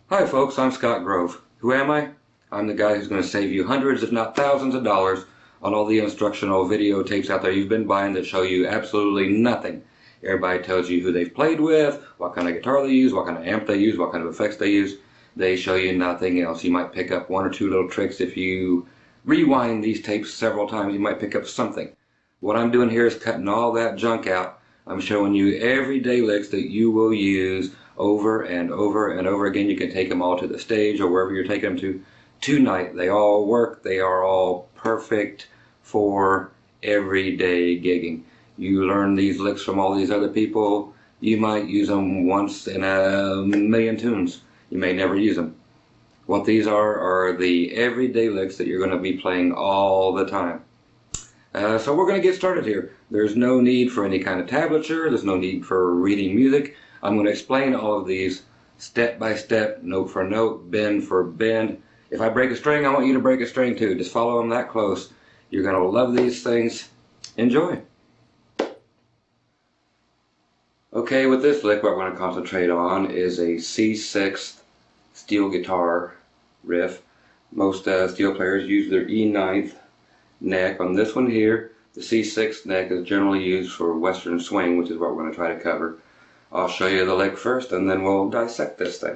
Hi folks, I'm Scott Grove. Who am I? I'm the guy who's going to save you hundreds if not thousands of dollars on all the instructional videotapes out there you've been buying that show you absolutely nothing. Everybody tells you who they've played with, what kind of guitar they use, what kind of amp they use, what kind of effects they use. They show you nothing else. You might pick up one or two little tricks. If you rewind these tapes several times, you might pick up something. What I'm doing here is cutting all that junk out. I'm showing you everyday licks that you will use over and over and over again. You can take them all to the stage or wherever you're taking them to tonight. They all work. They are all perfect for everyday gigging. You learn these licks from all these other people. You might use them once in a million tunes. You may never use them. What these are the everyday licks that you're going to be playing all the time. So we're going to get started here. There's no need for any kind of tablature. There's no need for reading music. I'm going to explain all of these step by step, note for note, bend for bend. If I break a string, I want you to break a string too. Just follow them that close. You're going to love these things. Enjoy. Okay, with this lick, what we're going to concentrate on is a C6 steel guitar riff. Most steel players use their E9 neck. On this one here, the C6 neck is generally used for Western swing, which is what we're going to try to cover. I'll show you the lick first and then we'll dissect this thing.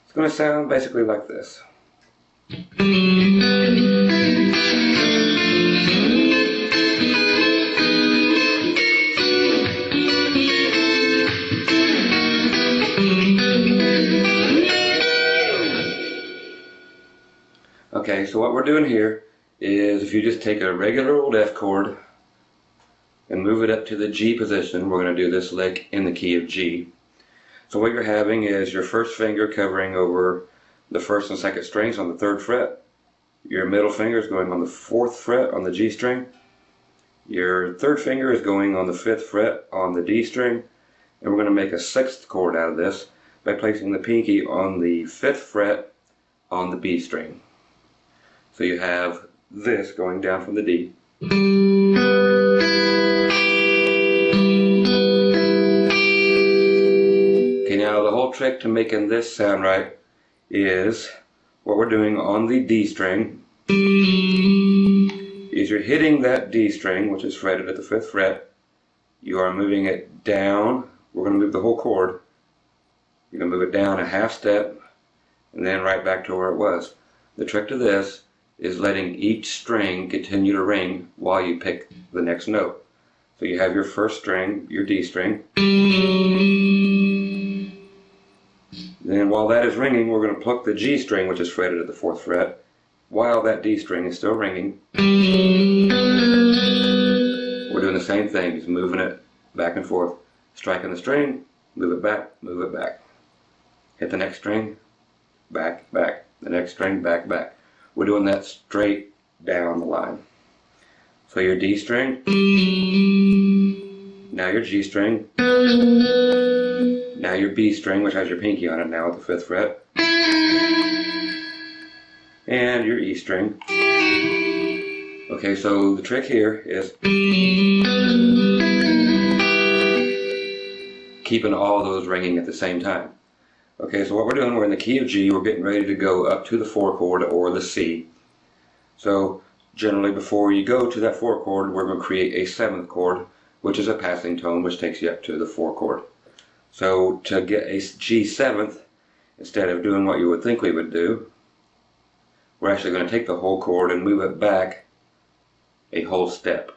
It's going to sound basically like this. Okay, so what we're doing here is if you just take a regular old F chord and move it up to the G position, we're going to do this lick in the key of G. So what you're having is your first finger covering over the first and second strings on the 3rd fret. Your middle finger is going on the 4th fret on the G string. Your 3rd finger is going on the 5th fret on the D string. And we're going to make a 6th chord out of this by placing the pinky on the 5th fret on the B string. So you have this going down from the D. Okay, now the whole trick to making this sound right is what we're doing on the D string is you're hitting that D string, which is fretted at the 5th fret. You are moving it down. We're going to move the whole chord. You're going to move it down a half step and then right back to where it was. The trick to this is letting each string continue to ring while you pick the next note. So you have your first string, your D string. Then while that is ringing, we're going to pluck the G string, which is fretted at the 4th fret, while that D string is still ringing. We're doing the same thing, just moving it back and forth. Striking the string, move it back, move it back. Hit the next string, back, back. The next string, back, back. We're doing that straight down the line. So your D string, now your G string, now your B string, which has your pinky on it now at the 5th fret, and your E string. Okay, so the trick here is keeping all those ringing at the same time. Okay, so what we're doing, we're in the key of G, we're getting ready to go up to the 4 chord or the C. So generally before you go to that 4 chord, we're going to create a 7th chord, which is a passing tone, which takes you up to the 4 chord. So to get a G 7th, instead of doing what you would think we would do, we're actually going to take the whole chord and move it back a whole step.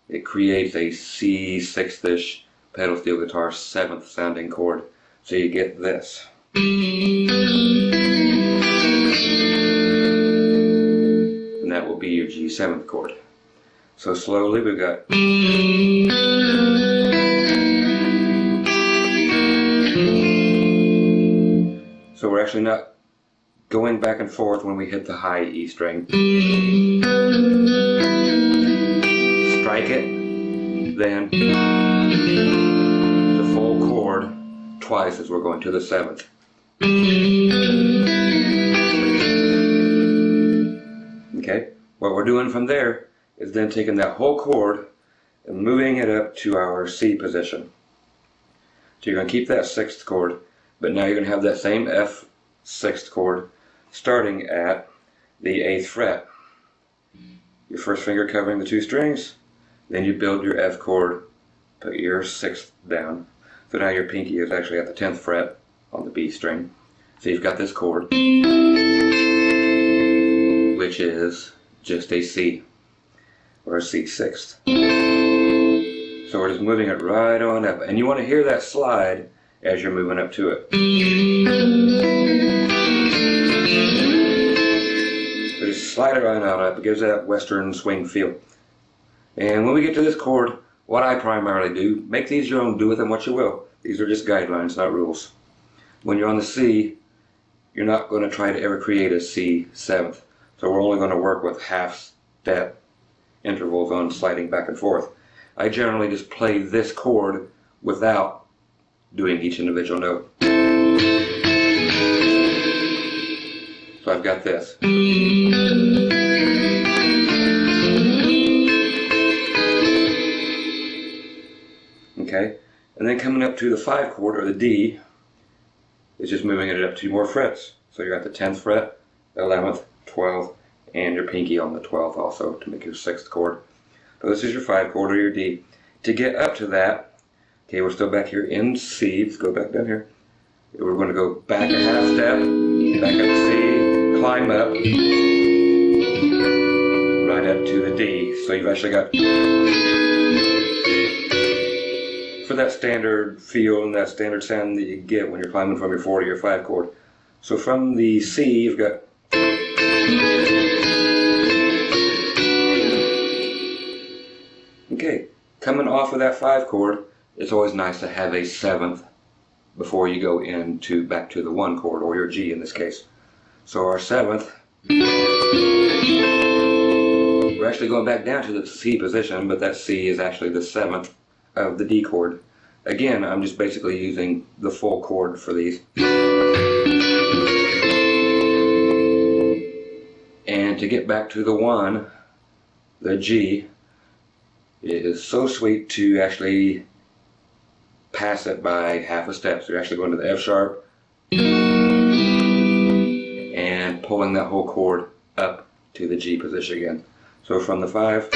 It creates a C6-ish pedal steel guitar 7th sounding chord. So you get this. And that will be your G 7th chord. So slowly we've got. So we're actually not going back and forth when we hit the high E string. Strike it, then the full chord twice as we're going to the 7th. Okay, what we're doing from there is then taking that whole chord and moving it up to our C position. So you're going to keep that 6th chord, but now you're going to have that same F 6th chord, starting at the 8th fret. Your first finger covering the 2 strings, then you build your F chord, put your 6th down. So now your pinky is actually at the 10th fret on the B string. So you've got this chord, which is just a C, or a C6. So we're just moving it right on up. And you want to hear that slide as you're moving up to it. So just slide it right on up. It gives that Western swing feel. And when we get to this chord, what I primarily do, make these your own, do with them what you will. These are just guidelines, not rules. When you're on the C, you're not going to try to ever create a C 7th. So we're only going to work with half step intervals on sliding back and forth. I generally just play this chord without doing each individual note. So I've got this. Okay, and then coming up to the 5 chord, or the D, is just moving it up 2 more frets. So you're at the 10th fret, 11th, 12th, and your pinky on the 12th also to make your 6th chord. So this is your 5 chord, or your D. To get up to that, okay, we're still back here in C. Let's go back down here. We're going to go back a half step, back up to C, climb up, right up to the D. So you've actually got, for that standard feel and that standard sound that you get when you're climbing from your 4 to your 5 chord. So from the C, you've got, okay, coming off of that 5 chord, it's always nice to have a 7th before you go into back to the 1 chord, or your G in this case. So our 7th, we're actually going back down to the C position, but that C is actually the 7th of the D chord. Again, I'm just basically using the full chord for these. And to get back to the 1, the G, it is so sweet to actually pass it by half a step. So you're actually going to the F sharp and pulling that whole chord up to the G position again. So from the 5,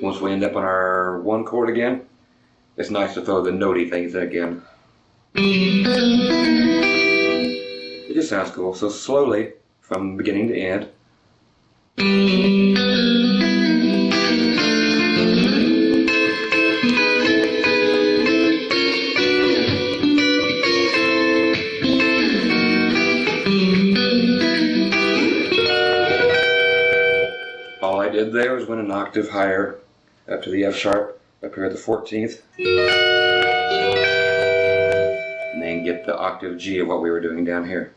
once we end up on our 1 chord again, it's nice to throw the notey things in again. It just sounds cool. So slowly, from beginning to end. All I did there was went an octave higher up to the F sharp, up here at the 14th. And then get the octave G of what we were doing down here.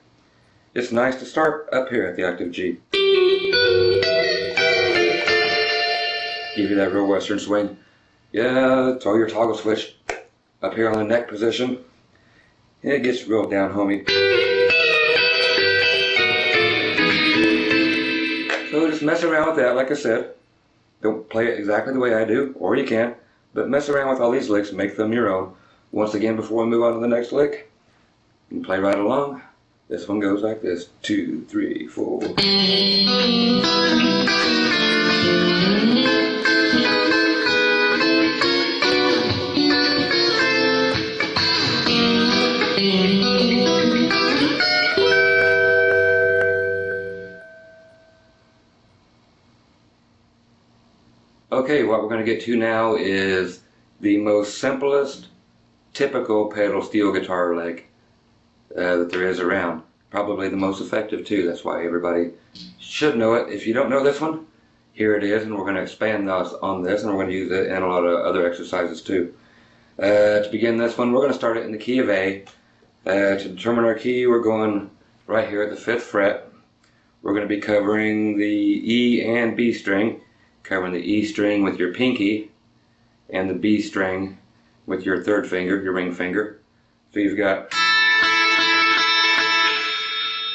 It's nice to start up here at the octave G. Give you that real Western swing. Yeah, throw your toggle switch up here on the neck position. And it gets real down, homey. So just mess around with that, like I said. Don't play it exactly the way I do, or you can, but mess around with all these licks, make them your own. Once again, before we move on to the next lick, you can play right along. This one goes like this: 2, 3, 4. Okay, what we're going to get to now is the most simplest, typical pedal steel guitar lick that there is around. Probably the most effective too. That's why everybody should know it. If you don't know this one, here it is, and we're going to expand on this, and we're going to use it in a lot of other exercises too. To begin this one, we're going to start it in the key of A. To determine our key, we're going right here at the 5th fret. We're going to be covering the E and B string, covering the E string with your pinky and the B string with your 3rd finger, your ring finger. So you've got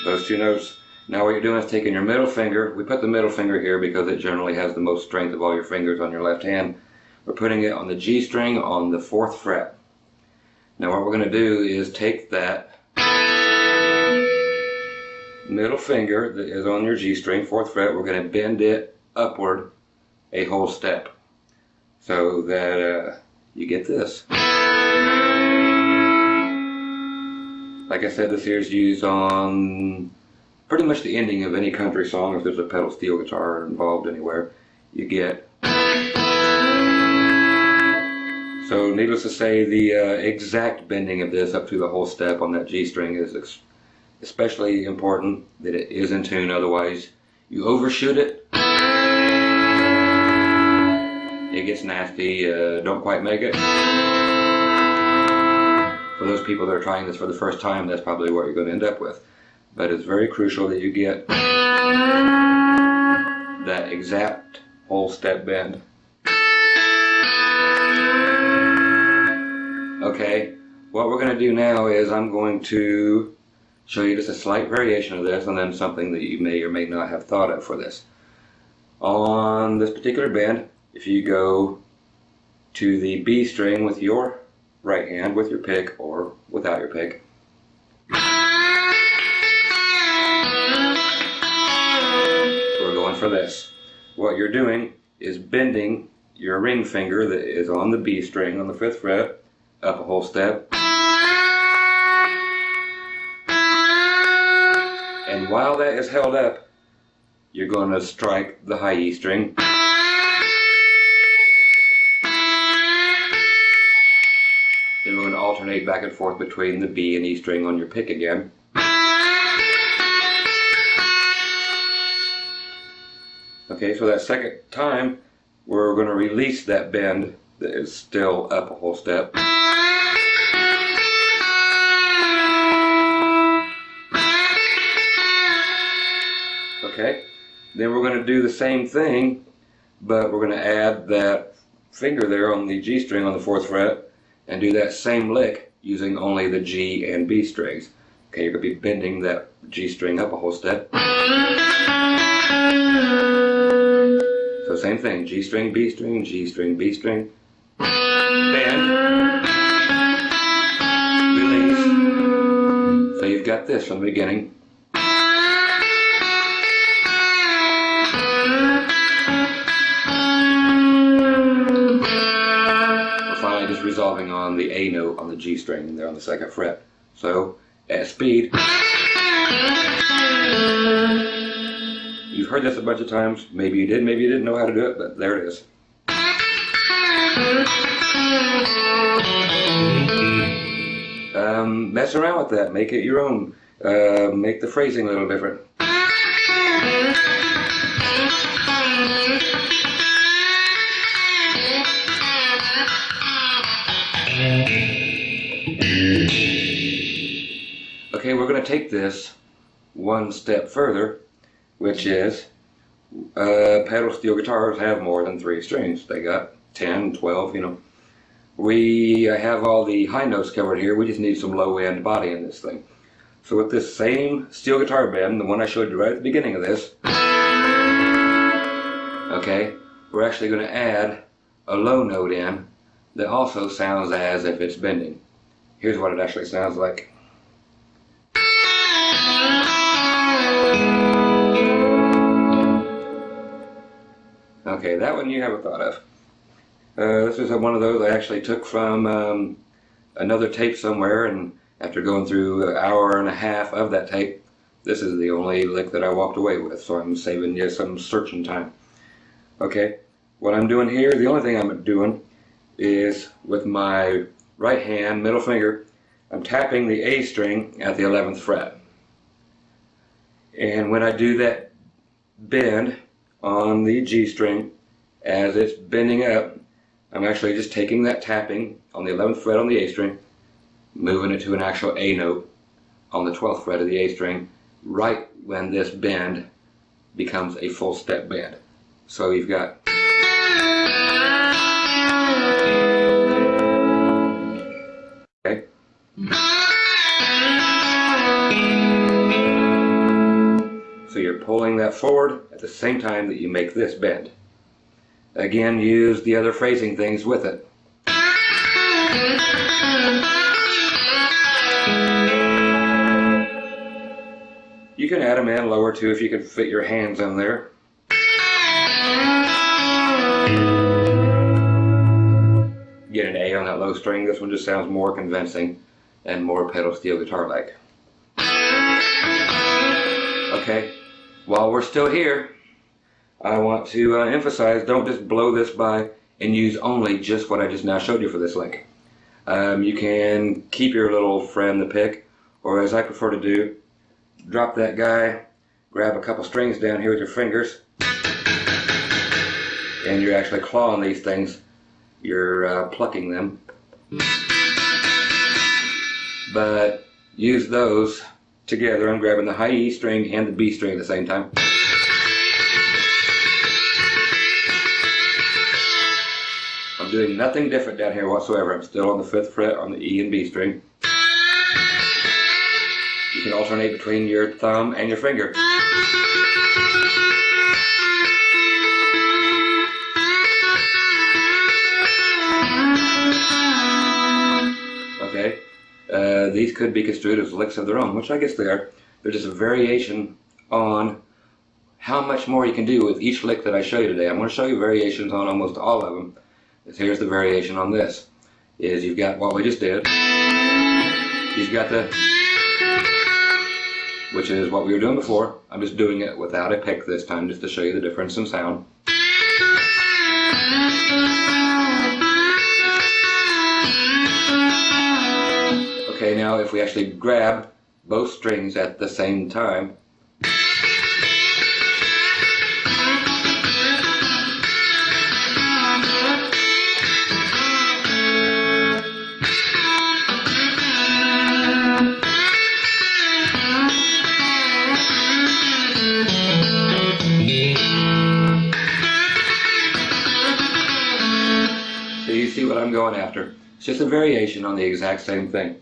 those 2 notes. Now what you're doing is taking your middle finger. We put the middle finger here because it generally has the most strength of all your fingers on your left hand. We're putting it on the G string on the 4th fret. Now what we're going to do is take that middle finger that is on your G string, 4th fret, we're going to bend it upward a whole step so that you get this. Like I said, this here is used on pretty much the ending of any country song. If there's a pedal steel guitar involved anywhere, you get. So needless to say, the exact bending of this up to the whole step on that G string is especially important, that it is in tune. Otherwise you overshoot it, it gets nasty, don't quite make it. For those people that are trying this for the first time, that's probably what you're going to end up with. But it's very crucial that you get that exact whole step bend. Okay, what we're going to do now is I'm going to show you just a slight variation of this, and then something that you may or may not have thought of for this. On this particular bend, if you go to the B string with your right hand, with your pick or without your pick, we're going for this. What you're doing is bending your ring finger that is on the B string on the 5th fret up a whole step, and while that is held up, you're going to strike the high E string, then we're going to alternate back and forth between the B and E string on your pick again. Okay, so that second time we're going to release that bend that is still up a whole step. Okay, then we're going to do the same thing, but we're going to add that finger there on the G string on the 4th fret and do that same lick using only the G and B strings. Okay, you're going to be bending that G string up a whole step. So same thing, G string, B string, G string, B string, bend, release. So you've got this from the beginning. Just resolving on the A note on the G string there on the 2nd fret. So at speed, you've heard this a bunch of times. Maybe you did, maybe you didn't know how to do it, but there it is. Mess around with that, make it your own. Make the phrasing a little different. Okay, we're going to take this one step further, which is pedal steel guitars have more than 3 strings. They got 10, 12, you know. We have all the high notes covered here. We just need some low end body in this thing. So with this same steel guitar bend, the one I showed you right at the beginning of this, okay, we're actually going to add a low note in that also sounds as if it's bending. Here's what it actually sounds like. Okay, that one you haven't thought of. This is one of those I actually took from another tape somewhere, and after going through an hour and a half of that tape, this is the only lick that I walked away with, so I'm saving you some searching time. Okay, what I'm doing here, the only thing I'm doing is with my right hand, middle finger, I'm tapping the A string at the 11th fret. And when I do that bend on the G string, as it's bending up, I'm actually just taking that tapping on the 11th fret on the A string, moving it to an actual A note on the 12th fret of the A string, right when this bend becomes a full step bend. So you've got okay. So you're pulling that forward at the same time that you make this bend. Again, use the other phrasing things with it. You can add them in lower too if you can fit your hands in there. Get an A on that low string. This one just sounds more convincing and more pedal steel guitar-like. Okay, while we're still here, I want to emphasize, don't just blow this by and use only just what I just now showed you for this lick. You can keep your little friend the pick, or as I prefer to do, drop that guy, grab a couple strings down here with your fingers, and you're actually clawing these things. You're plucking them. But use those together. I'm grabbing the high E string and the B string at the same time. I'm doing nothing different down here whatsoever. I'm still on the 5th fret on the E and B string. You can alternate between your thumb and your finger. Okay, these could be construed as licks of their own, which I guess they are. They're just a variation on how much more you can do with each lick that I show you today. I'm going to show you variations on almost all of them. Here's the variation on this. Is you've got what we just did. You've got the, which is what we were doing before. I'm just doing it without a pick this time, just to show you the difference in sound. Okay, now if we actually grab both strings at the same time, so you see what I'm going after. It's just a variation on the exact same thing.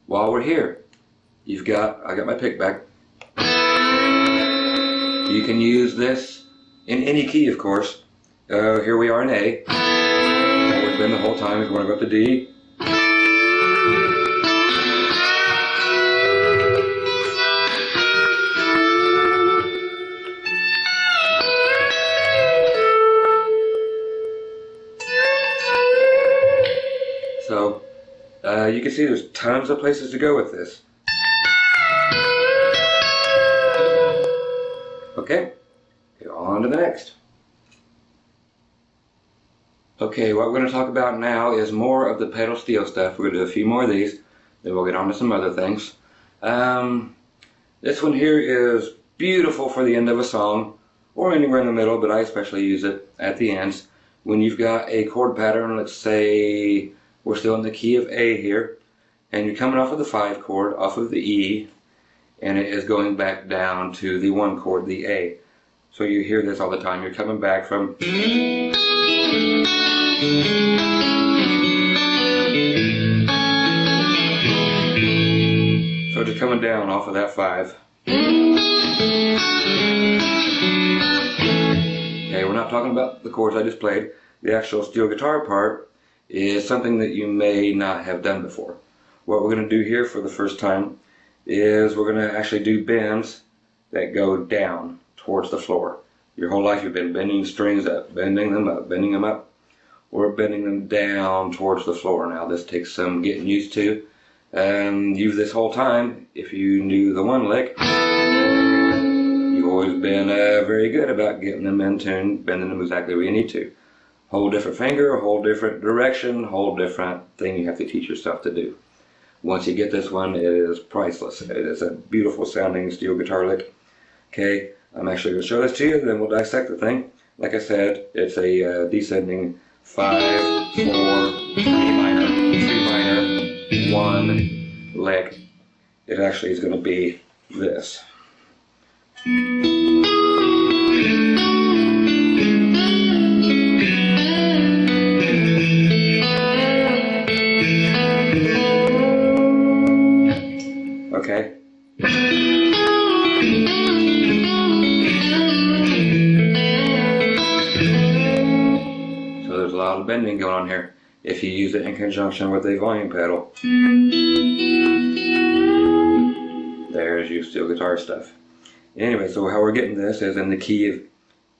While we're here, I got my pick back. You can use this in any key, of course. Here we are in A. Always been the whole time. If you want to go up to D. So, you can see there's tons of places to go with this. Okay, on to the next. Okay, what we're going to talk about now is more of the pedal steel stuff. We're going to do a few more of these, then we'll get on to some other things. This one here is beautiful for the end of a song, or anywhere in the middle, but I especially use it at the ends. When you've got a chord pattern, let's say we're still in the key of A here, and you're coming off of the 5 chord, off of the E, and it is going back down to the 1 chord, the A. So you hear this all the time. You're coming back from so just coming down off of that 5. Okay, we're not talking about the chords I just played. The actual steel guitar part is something that you may not have done before. What we're going to do here for the first time is we're going to actually do bends that go down towards the floor. Your whole life you've been bending strings up, bending them up, bending them up, or bending them down towards the floor. Now this takes some getting used to. You this whole time, if you knew the one lick, you've always been very good about getting them in tune, bending them exactly where you need to. Whole different finger, a whole different direction, whole different thing you have to teach yourself to do. Once you get this one, it is priceless. It is a beautiful sounding steel guitar lick. Okay, I'm actually going to show this to you, then we'll dissect the thing. Like I said, it's a descending 5, 4, 3 minor, 3 minor, 1 lick. It actually is going to be this. Okay. So there's a lot of bending going on here if you use it in conjunction with a volume pedal. There's your steel guitar stuff. Anyway, so how we're getting this is in the key of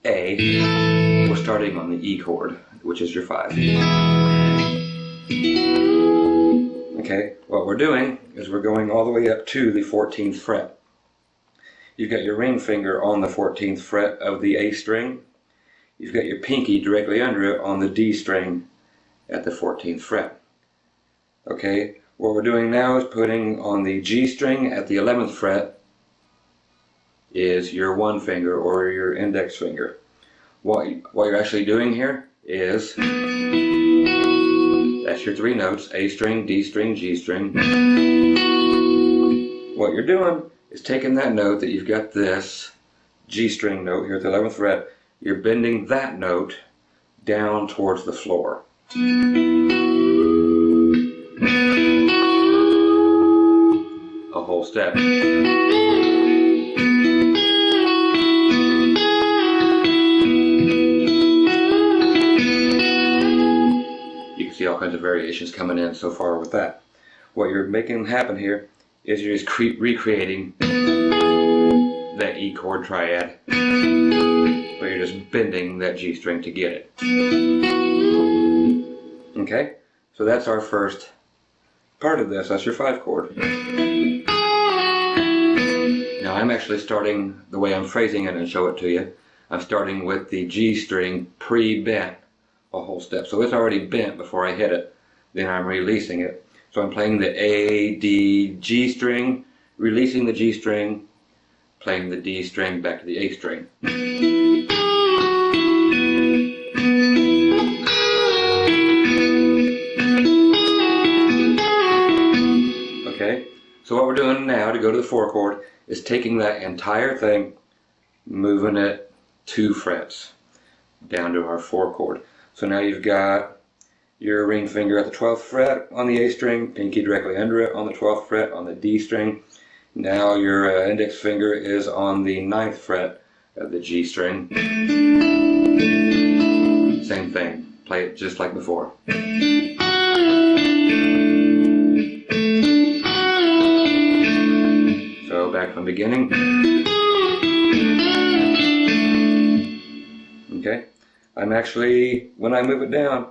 A. We're starting on the E chord, which is your 5. Okay, what we're doing is we're going all the way up to the 14th fret. You've got your ring finger on the 14th fret of the A string. You've got your pinky directly under it on the D string at the 14th fret. Okay, what we're doing now is putting on the G string at the 11th fret is your 1 finger or your index finger. What you're actually doing here is, that's your 3 notes, A string, D string, G string. What you're doing is taking that note that you've got this G string note here at the 11th fret, you're bending that note down towards the floor. A whole step. See all kinds of variations coming in so far with that. What you're making happen here is you're just recreating that E chord triad, but you're just bending that G string to get it. Okay, so that's our first part of this. That's your 5 chord. Now I'm actually starting the way I'm phrasing it and show it to you. I'm starting with the G string pre-bent a whole step. So it's already bent before I hit it. Then I'm releasing it. So I'm playing the A, D, G string, releasing the G string, playing the D string back to the A string. Okay, so what we're doing now to go to the 4 chord is taking that entire thing, moving it 2 frets down to our 4 chord. So now you've got your ring finger at the 12th fret on the A string, pinky directly under it on the 12th fret on the D string. Now your index finger is on the 9th fret of the G string. Same thing, play it just like before. So back from the beginning. Okay. I'm actually, when I move it down,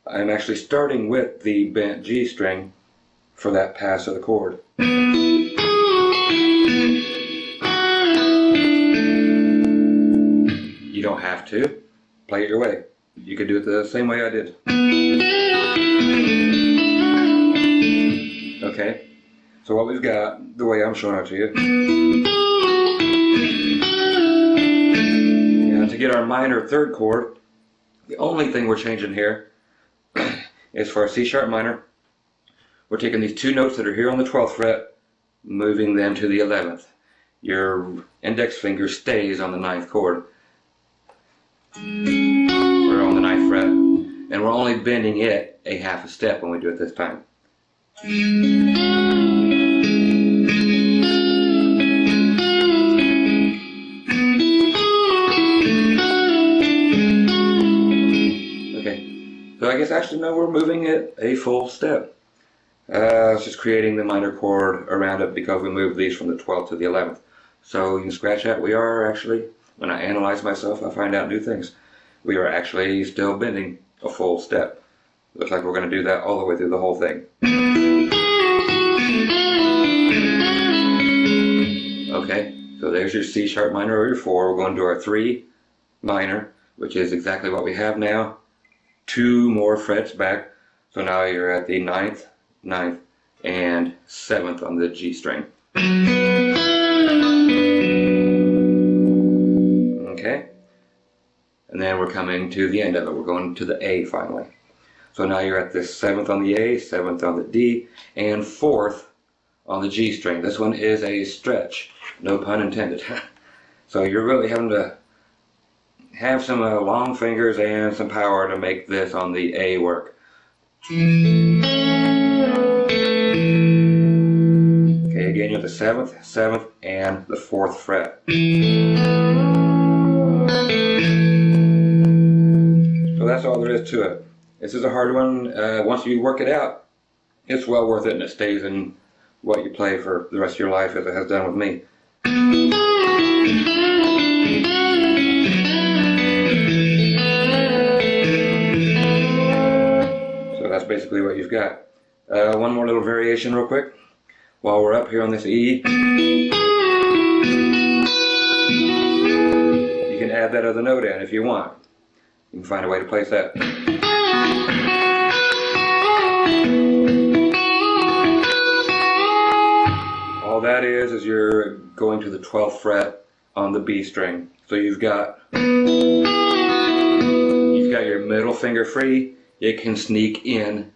I'm actually starting with the bent G string for that pass of the chord. You don't have to. Play it your way. You could do it the same way I did. Okay, so what we've got, the way I'm showing it to you, to get our minor 3rd chord, the only thing we're changing here is for our C sharp minor, we're taking these 2 notes that are here on the 12th fret, moving them to the 11th. Your index finger stays on the 9th chord. We're on the 9th fret, and we're only bending it a half a step when we do it this time. So I guess actually no, we're moving it a full step. It's just creating the minor chord around it because we moved these from the 12th to the 11th. So you can scratch that. We are actually, when I analyze myself, I find out new things. We are actually still bending a full step. Looks like we're going to do that all the way through the whole thing. Okay, so there's your C sharp minor or your 4. We're going to our 3 minor, which is exactly what we have now. 2 more frets back, so now you're at the 9th, and 7th on the G string. Okay, and then we're coming to the end of it. We're going to the A finally. So now you're at the 7th on the A, 7th on the D, and 4th on the G string. This one is a stretch, no pun intended. So you're really having to have some long fingers and some power to make this on the A work. Okay, again you're at the 7th, 7th, and the 4th fret. So that's all there is to it. This is a hard one. Once you work it out, it's well worth it, and it stays in what you play for the rest of your life, as it has done with me. So that's basically what you've got. One more little variation real quick. While we're up here on this E, you can add that other note in if you want. You can find a way to place that. All that is you're going to the 12th fret on the B string. So you've got your middle finger free. It can sneak in,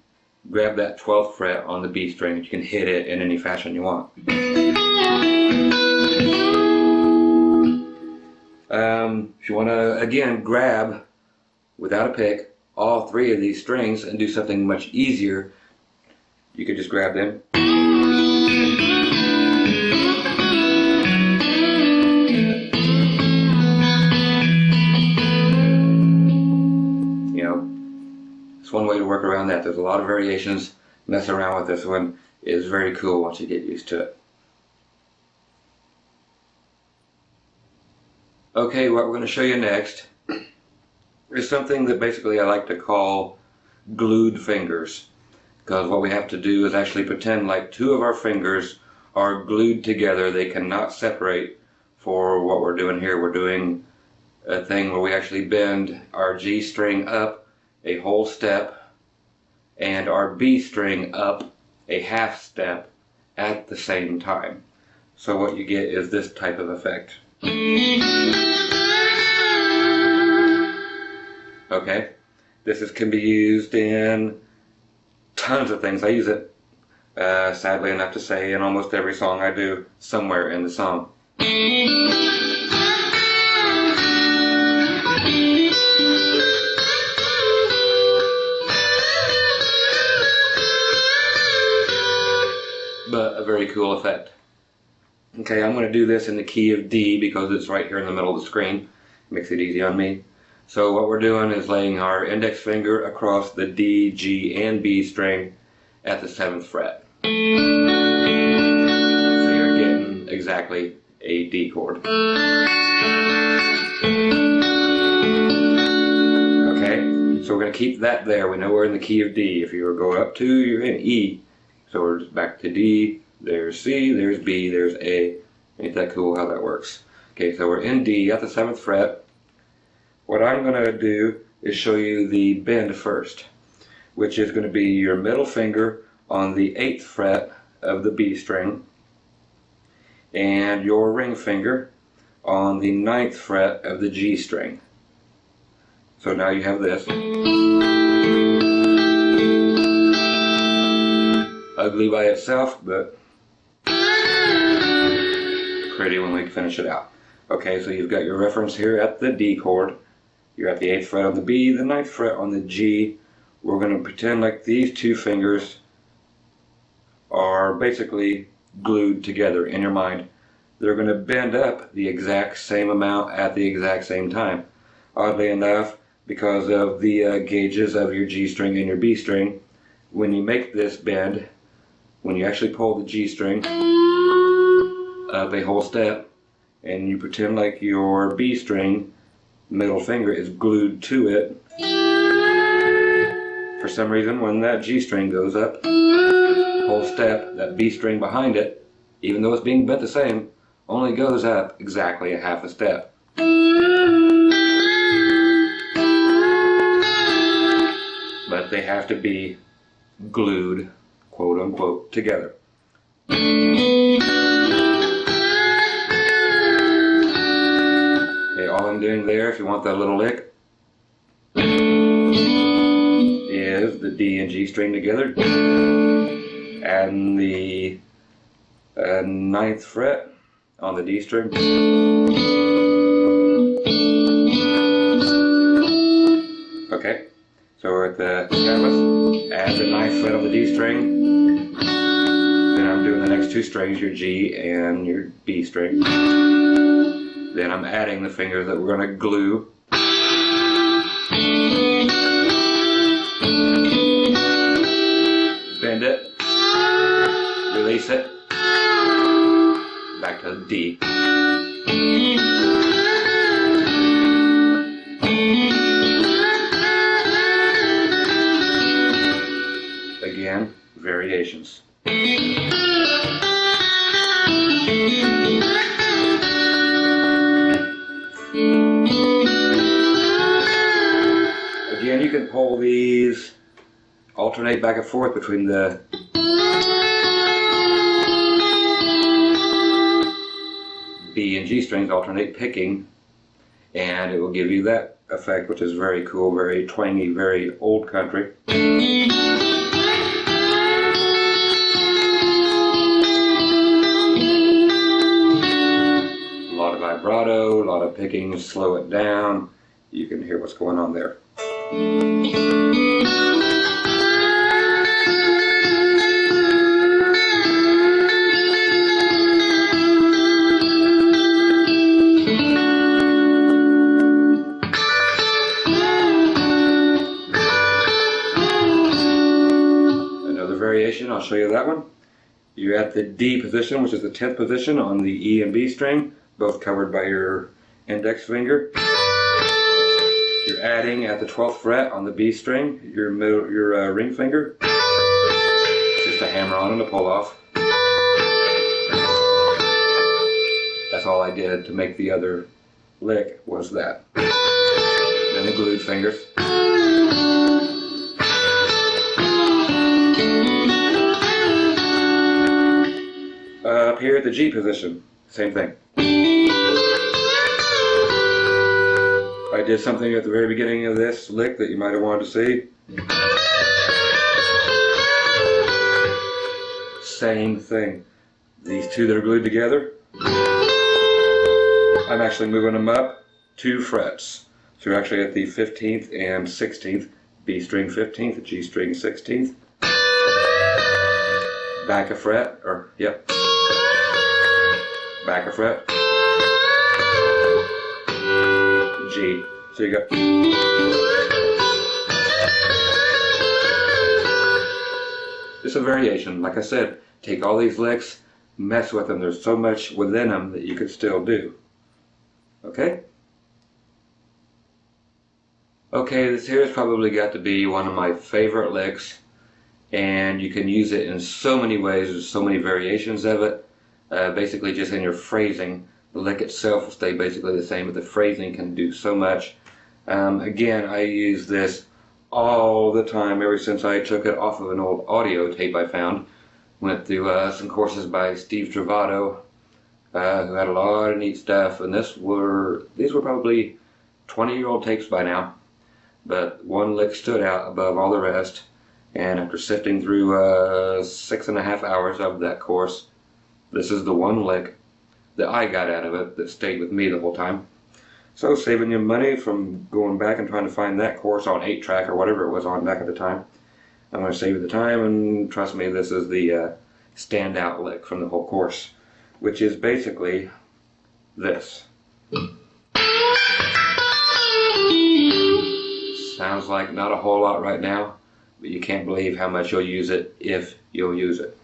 grab that 12th fret on the B string. You can hit it in any fashion you want. If you want to, again, grab, without a pick, all three of these strings and do something much easier, you could just grab them. You know, it's one way to work around that. There's a lot of variations. Messing around with this one is very cool once you get used to it. Okay, what we're going to show you next is something that basically I like to call glued fingers. Because what we have to do is actually pretend like two of our fingers are glued together. They cannot separate for what we're doing here. We're doing a thing where we actually bend our G string up a whole step and our B string up a half step at the same time. So what you get is this type of effect. Okay, this can be used in tons of things. I use it, sadly enough to say, in almost every song I do, somewhere in the song. But a very cool effect. Okay, I'm going to do this in the key of D because it's right here in the middle of the screen. Makes it easy on me. So what we're doing is laying our index finger across the D, G, and B string at the 7th fret. So you're getting exactly a D chord. Okay, so we're going to keep that there. We know we're in the key of D. If you go up 2, you're in E. So we're just back to D, there's C, there's B, there's A. Ain't that cool how that works? Okay, so we're in D at the 7th fret. What I'm going to do is show you the bend first, which is going to be your middle finger on the 8th fret of the B string and your ring finger on the 9th fret of the G string. So now you have this. Ugly by itself, but pretty when we finish it out. Okay, so you've got your reference here at the D chord. You're at the 8th fret on the B, the 9th fret on the G. We're going to pretend like these two fingers are basically glued together in your mind. They're going to bend up the exact same amount at the exact same time. Oddly enough, because of the gauges of your G string and your B string, when you make this bend, when you actually pull the G string up a whole step and you pretend like your B string middle finger is glued to it, for some reason when that G string goes up whole step, that B string behind it, even though it's being bent the same, only goes up exactly a half a step. But they have to be glued, quote unquote, together. Okay, all I'm doing there, if you want that little lick, is the D and G string together and the 9th fret on the D string. Okay, so we're at the 7th and the 9th fret on the D string. Then I'm doing the next two strings, your G and your B string. Then I'm adding the finger that we're going to glue. Bend it, release it, a D. Again, variations. Again, you can pull these, alternate back and forth between the B and G strings, alternate picking, and it will give you that effect, which is very cool, very twangy, very old country. A lot of vibrato, a lot of picking, slow it down. You can hear what's going on there. Another variation, I'll show you that one. You're at the D position, which is the 10th position on the E and B string, both covered by your index finger. You're adding at the 12th fret on the B string, your ring finger. Just a hammer on and a pull off. That's all I did to make the other lick, was that. Then the glued fingers. Up here at the G position, same thing. I did something at the very beginning of this lick that you might have wanted to see. Same thing. These two that are glued together, I'm actually moving them up 2 frets. So you're actually at the 15th and 16th, B string 15th, G string 16th. Back a fret, or yep. Back a fret. G. So you got. Just a variation. Like I said, take all these licks, mess with them. There's so much within them that you could still do. Okay? Okay, this here has probably got to be one of my favorite licks, and you can use it in so many ways. There's so many variations of it. Basically just in your phrasing. The lick itself will stay basically the same, but the phrasing can do so much. Again, I use this all the time ever since I took it off of an old audio tape I found. Went through some courses by Steve Travato, who had a lot of neat stuff, and these were probably 20-year-old tapes by now. But one lick stood out above all the rest, and after sifting through 6.5 hours of that course, this is the one lick that I got out of it that stayed with me the whole time. So saving you money from going back and trying to find that course on 8-track or whatever it was on back at the time. I'm going to save you the time, and trust me, this is the standout lick from the whole course, which is basically this. Sounds like not a whole lot right now, but you can't believe how much you'll use it if you'll use it.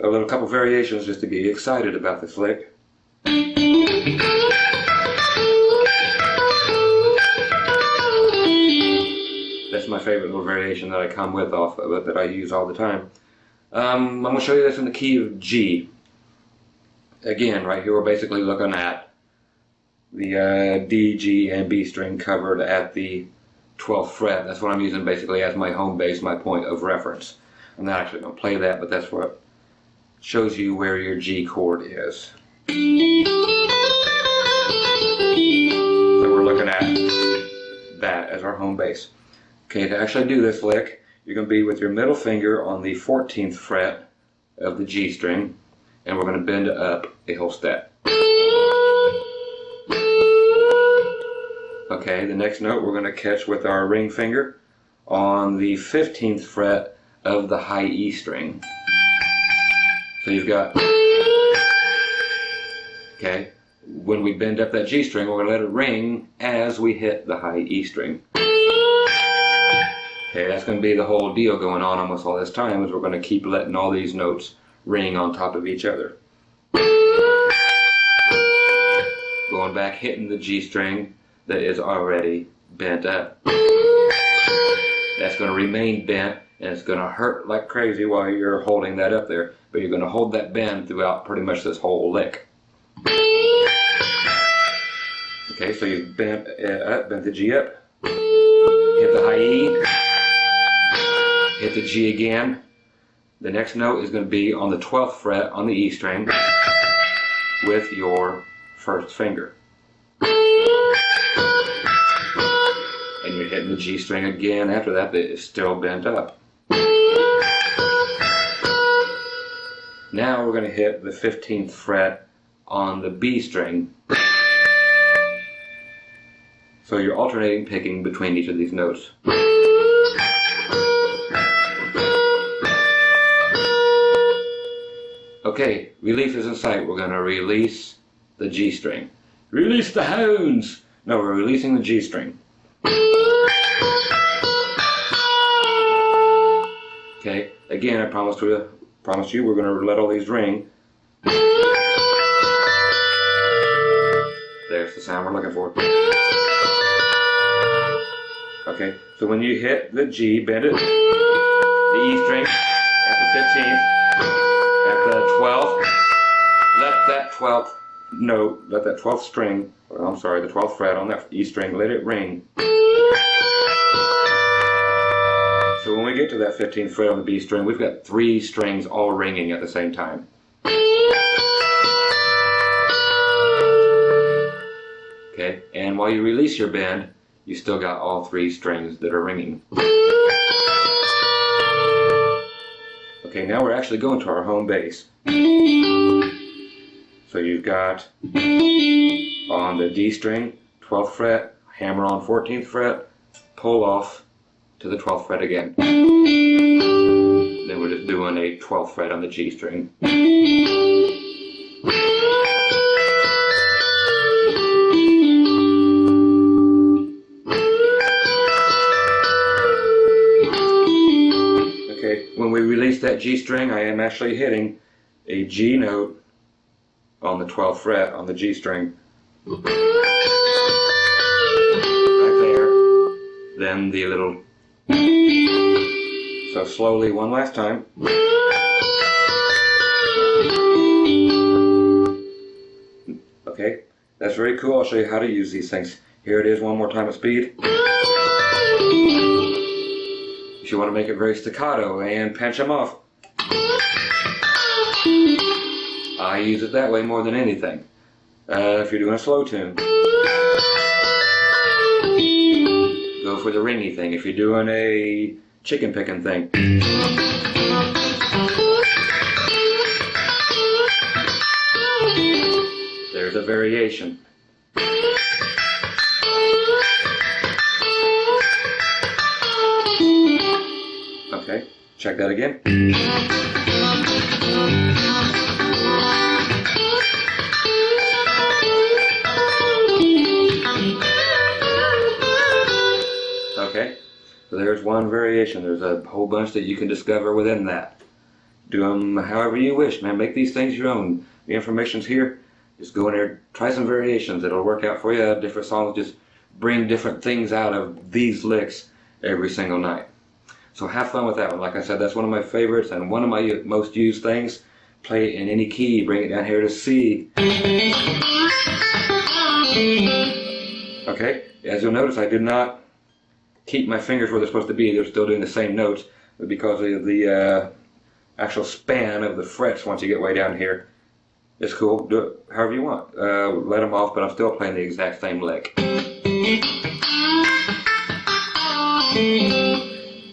A little couple variations just to get you excited about this lick. That's my favorite little variation that I come with off of it, that I use all the time. I'm going to show you this in the key of G. Again, right here we're basically looking at the D, G, and B string covered at the 12th fret. That's what I'm using basically as my home base, my point of reference. I'm not actually going to play that, but that's what shows you where your G chord is. So we're looking at that as our home base. Okay, to actually do this lick, you're going to be with your middle finger on the 14th fret of the G string, and we're going to bend it up a whole step. Okay, the next note we're going to catch with our ring finger on the 15th fret of the high E string. So you've got, okay, when we bend up that G string, we're going to let it ring as we hit the high E string. Okay, that's going to be the whole deal going on almost all this time, is we're going to keep letting all these notes ring on top of each other. going back, hitting the G string that is already bent up. That's going to remain bent, and it's going to hurt like crazy while you're holding that up there, but you're going to hold that bend throughout pretty much this whole lick. Okay, so you've bent the G up, hit the high E, hit the G again. The next note is going to be on the 12th fret on the E string with your first finger. And you're hitting the G string again after that, but it's still bent up. Now we're going to hit the 15th fret on the B string. So you're alternating picking between each of these notes. Okay, relief is in sight. We're going to release the G string. Release the hounds! No, we're releasing the G string. Okay, again, I promised you we're going to let all these ring. There's the sound we're looking for. Okay, so when you hit the G, bend it, the E string at the 15th, at the 12th, let that 12th note, let that 12th string, or I'm sorry, the 12th fret on that E string, let it ring. So when we get to that 15th fret on the B string, we've got 3 strings all ringing at the same time. Okay, and while you release your bend, you still got all 3 strings that are ringing. Okay, now we're actually going to our home bass. So you've got on the D string, 12th fret, hammer on 14th fret, pull off to the 12th fret again. Then we're just doing a 12th fret on the G string. When we release that G string, I am actually hitting a G note on the 12th fret on the G string. Right there. Then the little... So slowly, one last time. Okay, that's very cool. I'll show you how to use these things. Here it is one more time at speed. If you want to make it very staccato and pinch them off. I use it that way more than anything. If you're doing a slow tune, go for the ringy thing. If you're doing a chicken picking thing, there's a variation. Okay, check that again. Okay, so there's one variation. There's a whole bunch that you can discover within that. Do them however you wish, man. Make these things your own. The information's here. Just go in there, try some variations. It'll work out for you. Different songs just bring different things out of these licks every single night. So have fun with that one. Like I said, that's one of my favorites and one of my most used things. Play it in any key. Bring it down here to C. Okay, as you'll notice, I did not keep my fingers where they're supposed to be. They're still doing the same notes, but because of the actual span of the frets once you get way down here, it's cool. Do it however you want. Let them off, but I'm still playing the exact same lick.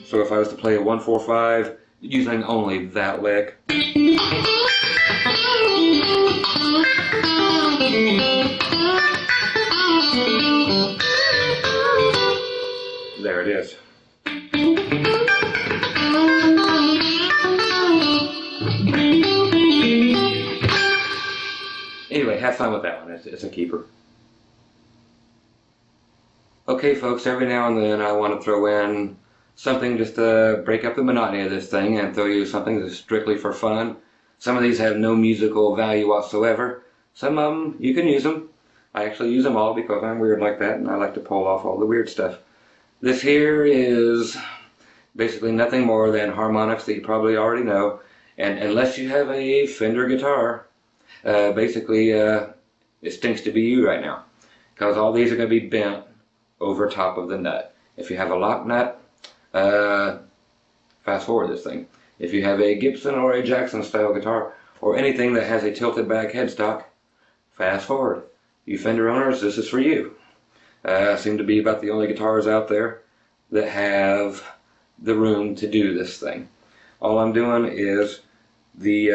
So if I was to play a 1-4-5, using only that lick. There it is. Anyway, have fun with that one. It's a keeper. Okay, folks, every now and then I want to throw in something just to break up the monotony of this thing and throw you something that's strictly for fun. Some of these have no musical value whatsoever. Some of them, you can use them. I actually use them all because I'm weird like that and I like to pull off all the weird stuff. This here is basically nothing more than harmonics that you probably already know. And unless you have a Fender guitar, basically it stinks to be you right now. Because all these are going to be bent over top of the nut. If you have a lock nut, fast forward this thing. If you have a Gibson or a Jackson style guitar, or anything that has a tilted back headstock, fast forward. You Fender owners, this is for you. Seem to be about the only guitars out there that have the room to do this thing. All I'm doing is the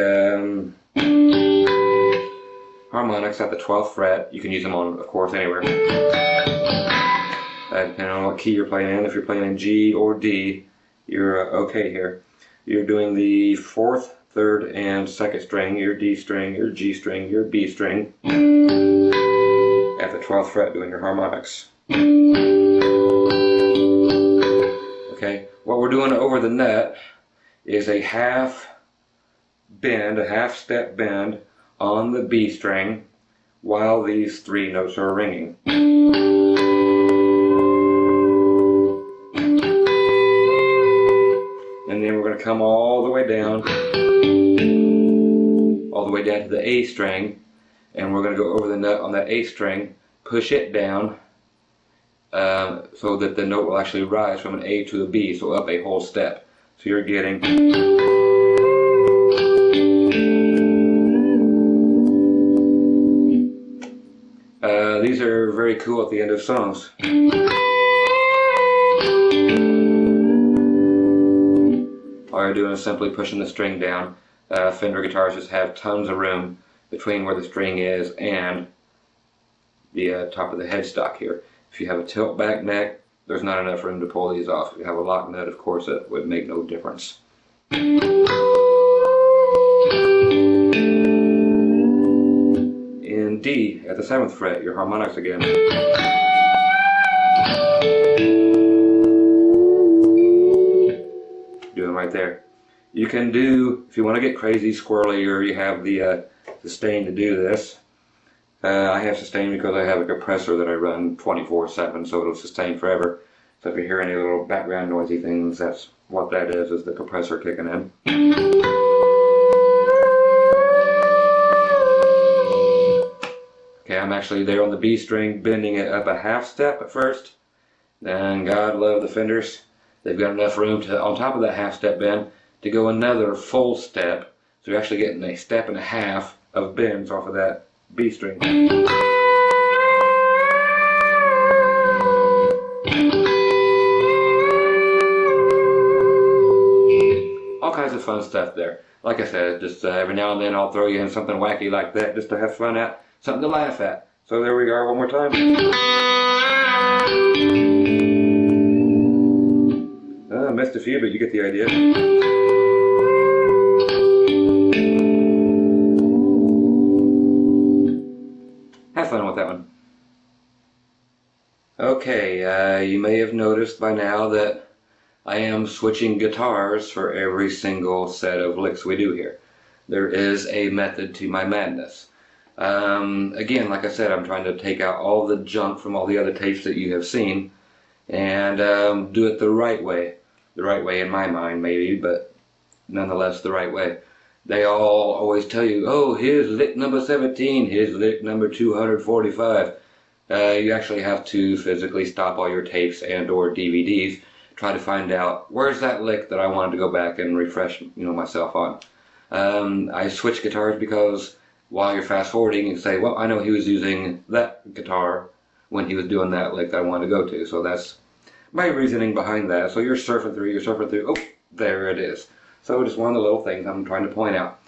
harmonics at the 12th fret. You can use them on, of course, anywhere. Depending on what key you're playing in. If you're playing in G or D, you're okay here. You're doing the 4th, 3rd, and 2nd string, your D string, your G string, your B string, at the 12th fret doing your harmonics. Okay, what we're doing over the nut is a half bend, a half step bend on the B string while these 3 notes are ringing. And then we're going to come all the way down to the A string, and we're going to go over the nut on that A string, push it down so that the note will actually rise from an A to a B, so up a whole step. So you're getting these are very cool at the end of songs. All you're doing is simply pushing the string down. Fender guitars just have tons of room between where the string is and the top of the headstock here. If you have a tilt back neck, there's not enough room to pull these off. If you have a lock nut, of course, it would make no difference. In D, at the 7th fret, your harmonics again. Doing right there. You can do, if you want to get crazy, squirrely, or you have the sustain to do this. I have sustain because I have a compressor that I run 24/7, so it'll sustain forever. So if you hear any little background noisy things, that's what that is the compressor kicking in. Okay, I'm actually there on the B string, bending it up a half step at first. Then, God love the Fenders, they've got enough room to, on top of that half step bend, to go another full step. So you're actually getting a step and a half of bends off of that B string. All kinds of fun stuff there. Like I said, just every now and then I'll throw you in something wacky like that just to have fun at, something to laugh at. So there we are one more time. I missed a few, but you get the idea. Have fun with that one. Okay, you may have noticed by now that I am switching guitars for every single set of licks we do here. There is a method to my madness. Again, like I said, I'm trying to take out all the junk from all the other tapes that you have seen and do it the right way. The right way in my mind, maybe, but nonetheless the right way. They all always tell you, oh, here's lick number 17, here's lick number 245. You actually have to physically stop all your tapes and or DVDs, try to find out where's that lick that I wanted to go back and refresh myself on. I switch guitars because while you're fast forwarding, you say, well, I know he was using that guitar when he was doing that lick that I wanted to go to, so that's my reasoning behind that. So you're surfing through, oh, there it is. So just one of the little things I'm trying to point out.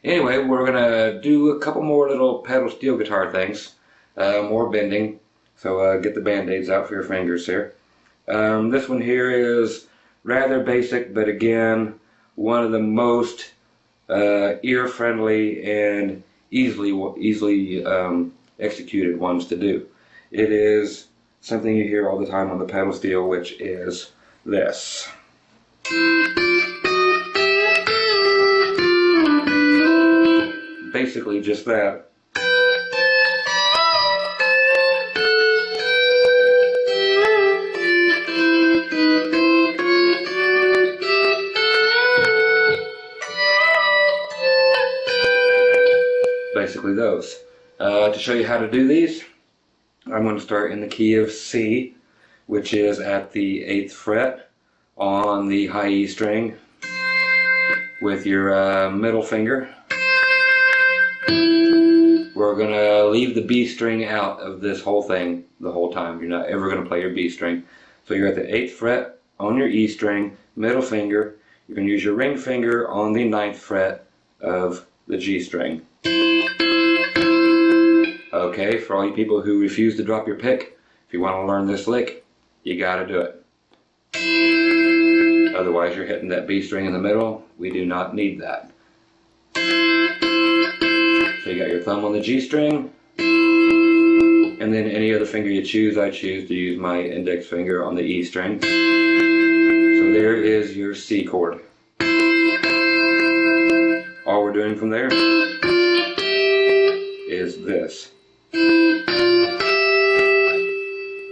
Anyway, we're going to do a couple more little pedal steel guitar things, more bending. So get the band-aids out for your fingers here. This one here is rather basic, but again, one of the most ear-friendly and easily executed ones to do. It is something you hear all the time on the pedal steel, which is this. Basically just that. basically those. To show you how to do these, I'm going to start in the key of C, which is at the 8th fret on the high E string with your middle finger. We're going to leave the B string out of this whole thing the whole time. You're not ever going to play your B string. So you're at the 8th fret on your E string, middle finger. You can use your ring finger on the 9th fret of the G string. Okay, for all you people who refuse to drop your pick, if you want to learn this lick, you gotta do it. Otherwise you're hitting that B string in the middle. We do not need that. So you got your thumb on the G string, and then any other finger you choose. I choose to use my index finger on the E string. So there is your C chord. All we're doing from there is this.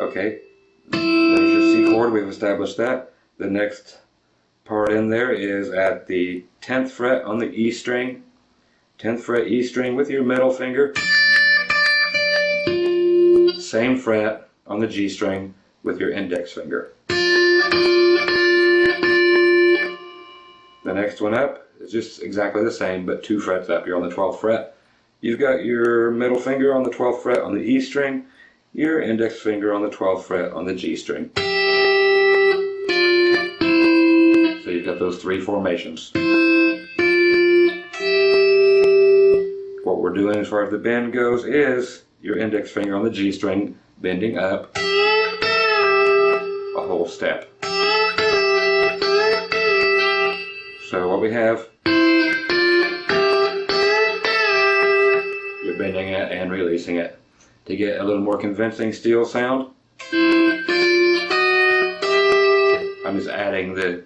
Okay, there's your C chord, we've established that. The next part in there is at the 10th fret on the E string. 10th fret E string with your middle finger. Same fret on the G string with your index finger. The next one up is just exactly the same, but 2 frets up. You're on the 12th fret. You've got your middle finger on the 12th fret on the E string, your index finger on the 12th fret on the G string. So you've got those 3 formations. What we're doing as far as the bend goes is your index finger on the G string bending up a whole step. So what we have, you're bending it and releasing it. To get a little more convincing steel sound, I'm just adding the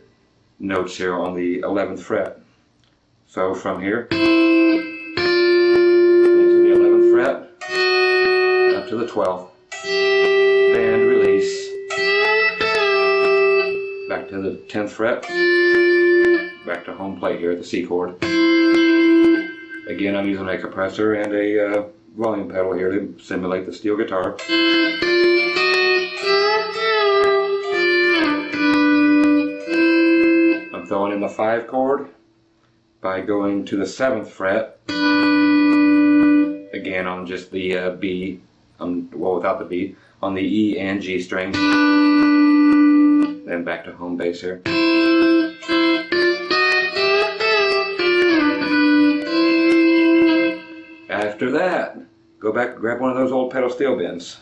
notes here on the 11th fret. So from here into the 11th fret up to the 12th, bend, release, back to the 10th fret, back to home plate here at the C chord. Again, I'm using a compressor and a volume pedal here to simulate the steel guitar. I'm throwing in the 5 chord by going to the 7th fret, again on just the B, well without the B, on the E and G string, then back to home base here. After that, go back and grab one of those old pedal steel bends.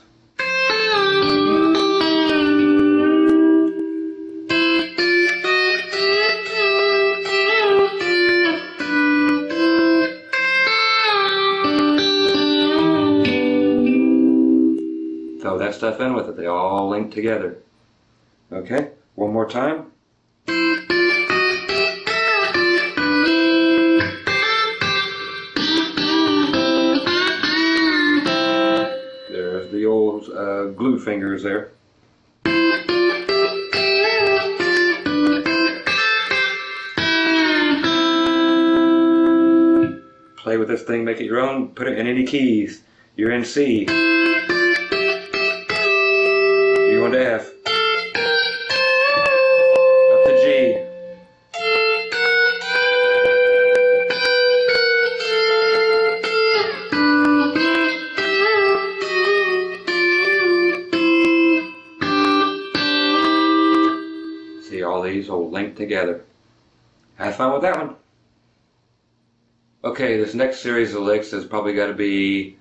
Throw that stuff in with it, they all link together. Okay, one more time. The old glue fingers there. Play with this thing, make it your own, put it in any keys. You're in C. You're going to F. Up to G. All these will link together. Have fun with that one. Okay, this next series of licks has probably got to be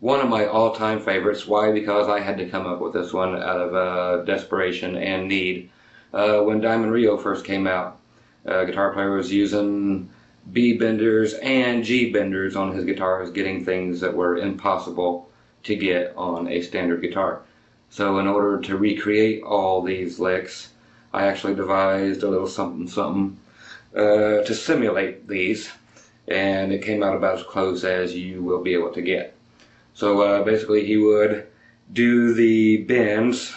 one of my all-time favorites. Why? Because I had to come up with this one out of desperation and need. When Diamond Rio first came out, a guitar player was using B benders and G benders on his guitars, getting things that were impossible to get on a standard guitar. So in order to recreate all these licks, I actually devised a little something to simulate these, and it came out about as close as you will be able to get. So basically he would do the bends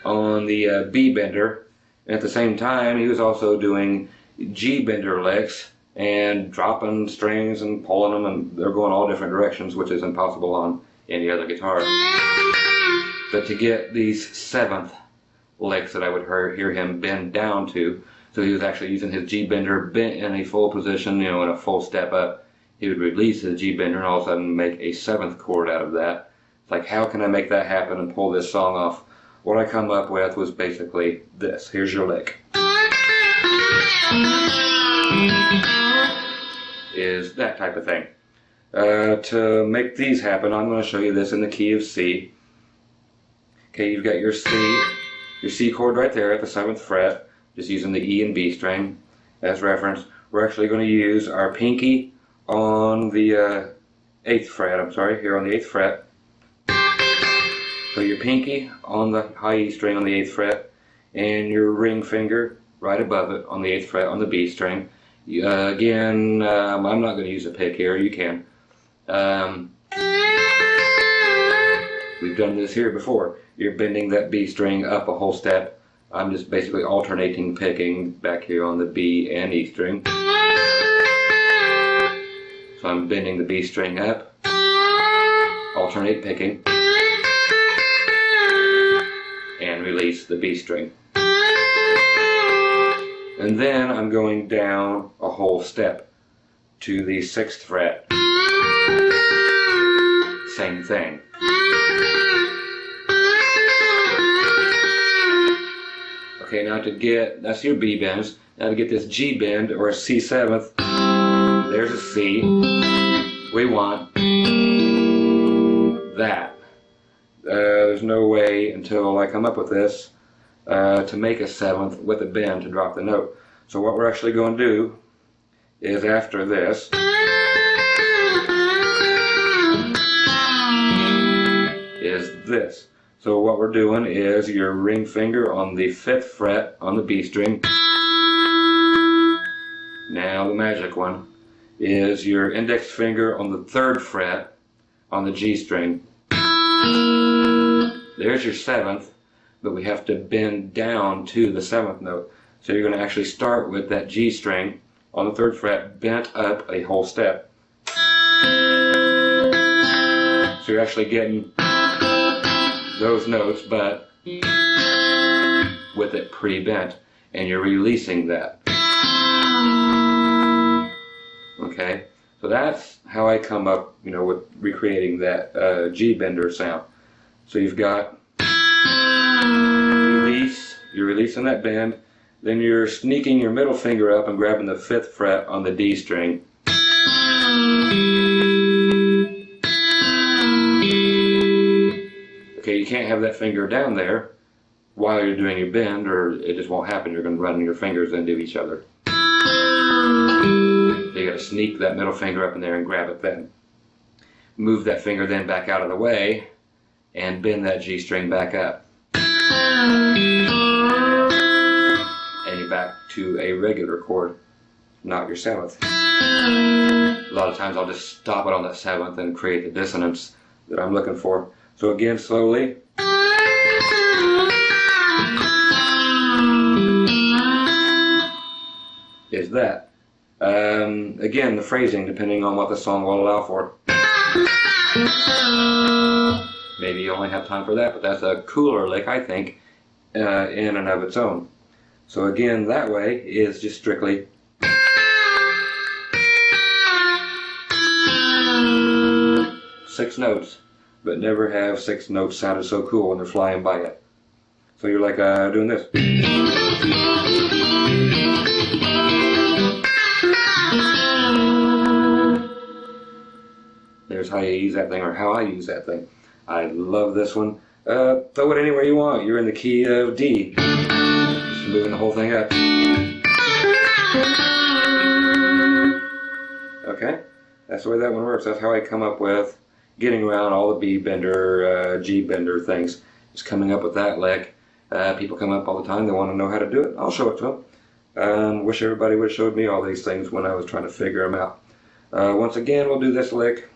on the B bender, and at the same time he was also doing G bender licks and dropping strings and pulling them, and they're going all different directions, which is impossible on any other guitar. But to get these 7th licks that I would hear him bend down to, so he was actually using his G bender bent in a full position, you know, in a full step up. He would release his G bender and all of a sudden make a 7th chord out of that. It's like, how can I make that happen and pull this song off? What I come up with was basically this. Here's your lick. Is that type of thing. To make these happen, I'm going to show you this in the key of C. Okay, you've got your C chord right there at the 7th fret, just using the E and B string as reference. We're actually going to use our pinky on the 8th fret, here on the 8th fret. So your pinky on the high E string on the 8th fret, and your ring finger right above it on the 8th fret on the B string. Again, I'm not going to use a pick here, you can. We've done this here before. You're bending that B string up a whole step. I'm just basically alternating picking back here on the B and E string. So I'm bending the B string up, alternate picking, and release the B string. And then I'm going down a whole step to the 6th fret. Same thing. Okay, now that's your B bends. Now to get this G bend or a C7th, there's a C. We want that. There's no way until I come up with this to make a 7th with a bend to drop the note. So what we're actually going to do is after this, is this. So what we're doing is your ring finger on the 5th fret on the B string. Now the magic one is your index finger on the 3rd fret on the G string. There's your 7th, but we have to bend down to the 7th note. So you're going to actually start with that G string on the 3rd fret bent up a whole step. So you're actually getting those notes, but with it pre-bent, and you're releasing that. Okay, so that's how I come up, you know, with recreating that G bender sound. So you've got release, you're releasing that bend, then you're sneaking your middle finger up and grabbing the 5th fret on the D string. Okay, you can't have that finger down there while you're doing your bend, or it just won't happen. You're going to run your fingers into each other. So you got to sneak that middle finger up in there and grab it then. Move that finger then back out of the way and bend that G string back up. And you're back to a regular chord, not your 7th. A lot of times I'll just stop it on that 7th and create the dissonance that I'm looking for. So again, slowly. Is that. Again, the phrasing, depending on what the song will allow for. Maybe you only have time for that, but that's a cooler lick, I think, in and of its own. So again, that way is just strictly. 6 notes. But never have 6 notes sounded so cool when they're flying by it. So you're like doing this. There's how you use that thing, or how I use that thing. I love this one. Throw it anywhere you want. You're in the key of D. Just moving the whole thing up. Okay, that's the way that one works. That's how I come up with getting around all the B bender, G bender things. Just coming up with that lick. People come up all the time, they want to know how to do it. I'll show it to them. Wish everybody would have showed me all these things when I was trying to figure them out. Once again, we'll do this lick.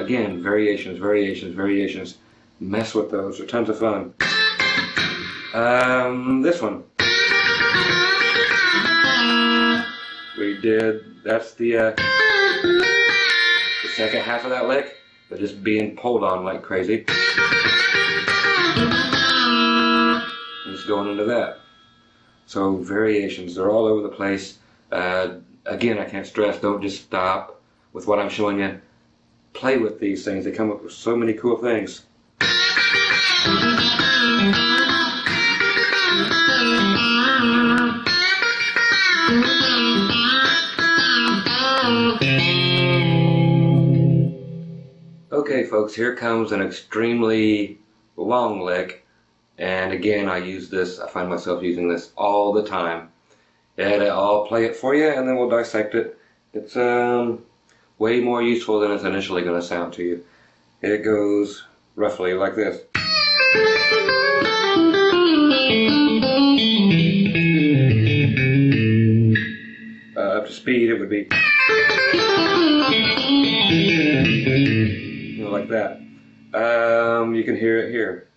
again, variations, variations, variations. Mess with those, they're tons of fun. This one. We did, that's the second half of that lick, but just being pulled on like crazy. And just going into that. So variations, they're all over the place. Again, I can't stress, don't just stop with what I'm showing you. Play with these things, they come up with so many cool things. Okay folks, here comes an extremely long lick, and again I find myself using this all the time. And I'll play it for you and then we'll dissect it. It's way more useful than it's initially going to sound to you. It goes roughly like this. Up to speed it would be like that. You can hear it here.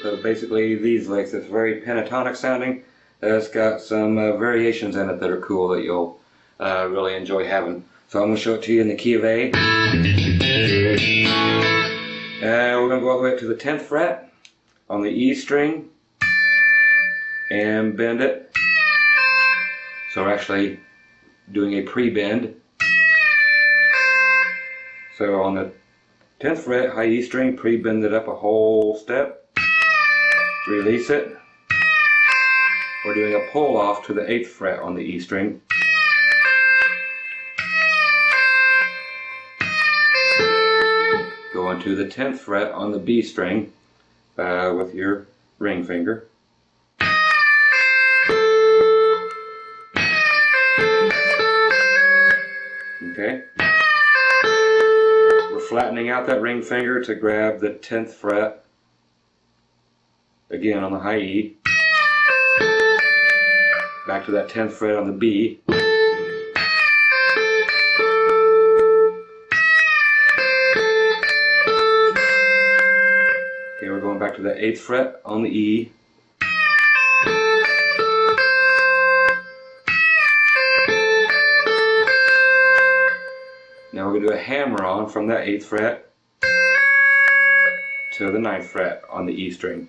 So basically these licks, it's very pentatonic sounding. It's got some variations in it that are cool that you'll really enjoy having. So I'm going to show it to you in the key of A. And we're going to go all the way up to the 10th fret on the E string and bend it. So we're actually doing a pre-bend. So on the 10th fret, high E string, pre-bend it up a whole step. Release it. We're doing a pull off to the 8th fret on the E string. Go into the 10th fret on the B string with your ring finger. Okay. We're flattening out that ring finger to grab the 10th fret again on the high E. Back to that 10th fret on the B. Okay, we're going back to the 8th fret on the E. Now we're going to do a hammer on from that 8th fret to the 9th fret on the E string.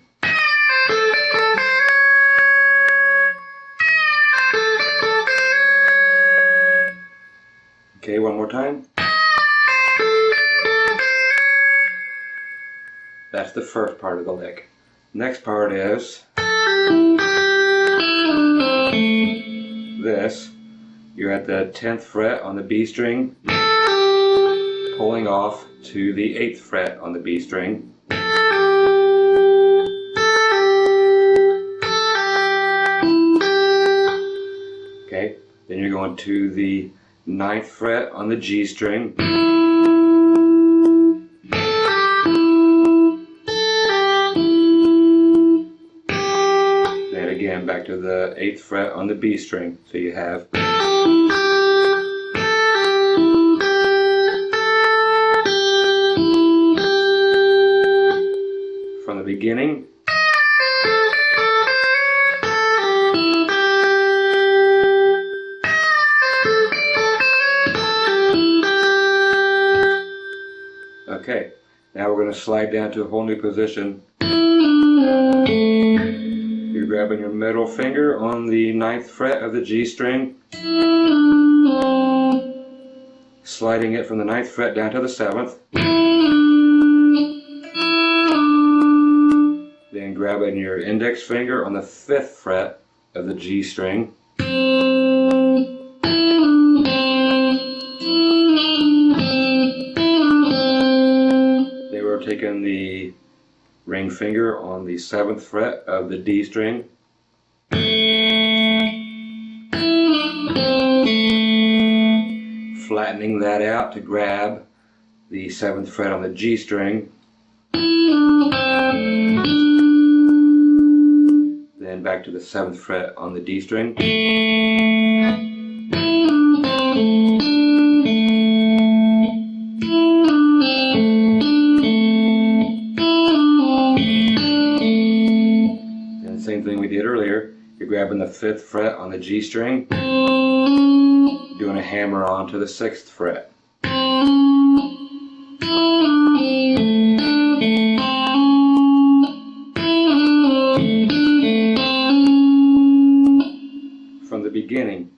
Okay, one more time. That's the first part of the lick. Next part is this. You're at the 10th fret on the B string, pulling off to the 8th fret on the B string. Okay, then you're going to the 9th fret on the G string. Then again back to the 8th fret on the B string. So you have from the beginning. Okay, now we're going to slide down to a whole new position. You're grabbing your middle finger on the 9th fret of the G string, sliding it from the 9th fret down to the 7th, then grabbing your index finger on the 5th fret of the G string, taking the ring finger on the 7th fret of the D string, flattening that out to grab the 7th fret on the G string, then back to the 7th fret on the D string. And the same thing we did earlier, you're grabbing the 5th fret on the G string, doing a hammer on to the 6th fret. From the beginning.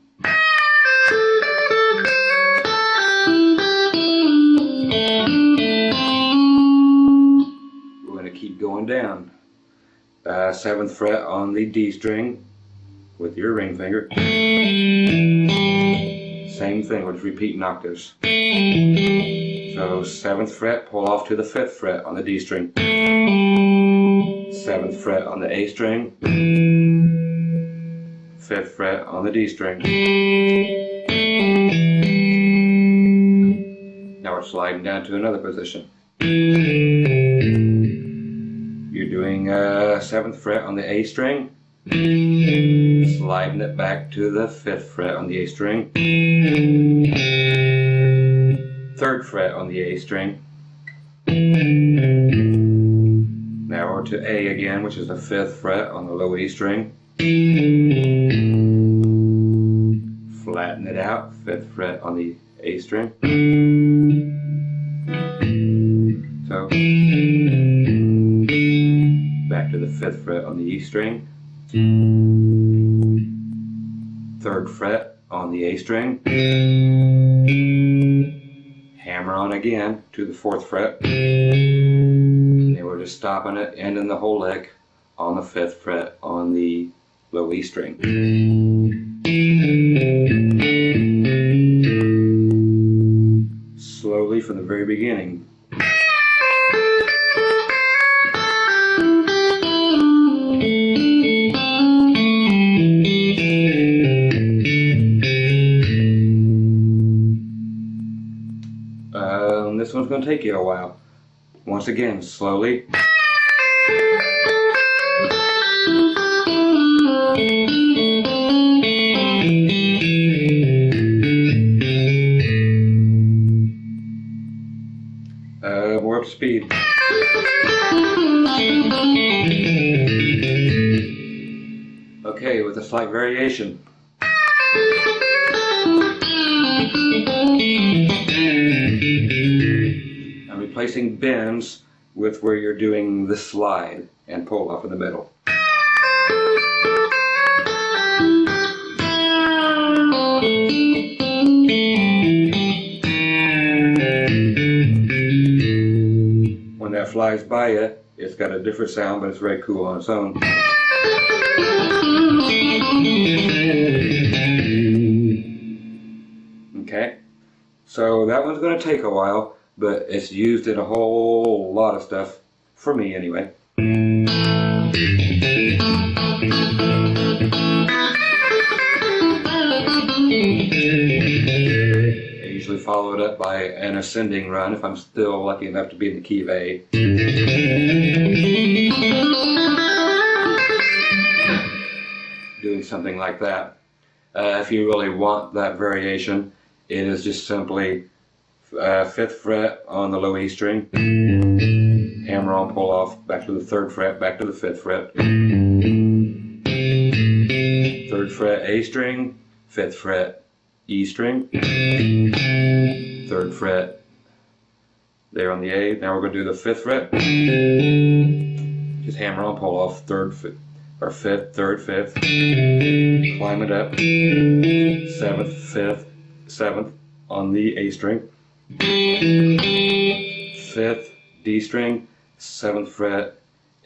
We're going to keep going down. 7th fret on the D string with your ring finger. Same thing, we're just repeating octaves. So 7th fret, pull off to the 5th fret on the D string. 7th fret on the A string. 5th fret on the D string. Now we're sliding down to another position. You're doing 7th fret on the A string, sliding it back to the 5th fret on the A string, 3rd fret on the A string. Now we're to A again, which is the 5th fret on the low E string. Flatten it out, 5th fret on the A string. So back to the 5th fret on the E string. 3rd fret on the A string. Hammer on again to the 4th fret. And then we're just stopping it, ending the whole lick on the 5th fret on the low E string. Slowly from the very beginning. This one's going to take you a while. Once again, slowly. We're up to speed. Okay, with a slight variation. I'm replacing bends with where you're doing the slide and pull off in the middle. When that flies by you, it's got a different sound, but it's very cool on its own. Okay, so that one's going to take a while, but it's used in a whole lot of stuff, for me anyway. I usually follow it up by an ascending run if I'm still lucky enough to be in the key of A. Doing something like that. If you really want that variation, it is just simply 5th fret on the low E string, hammer on, pull off, back to the 3rd fret, back to the 5th fret, 3rd fret A string, 5th fret E string, 3rd fret there on the A. Now we're going to do the 5th fret, just hammer on, pull off, 3rd, 5th, 3rd, 5th, climb it up, 7th, 5th, 7th on the A string, 5th D string, 7th fret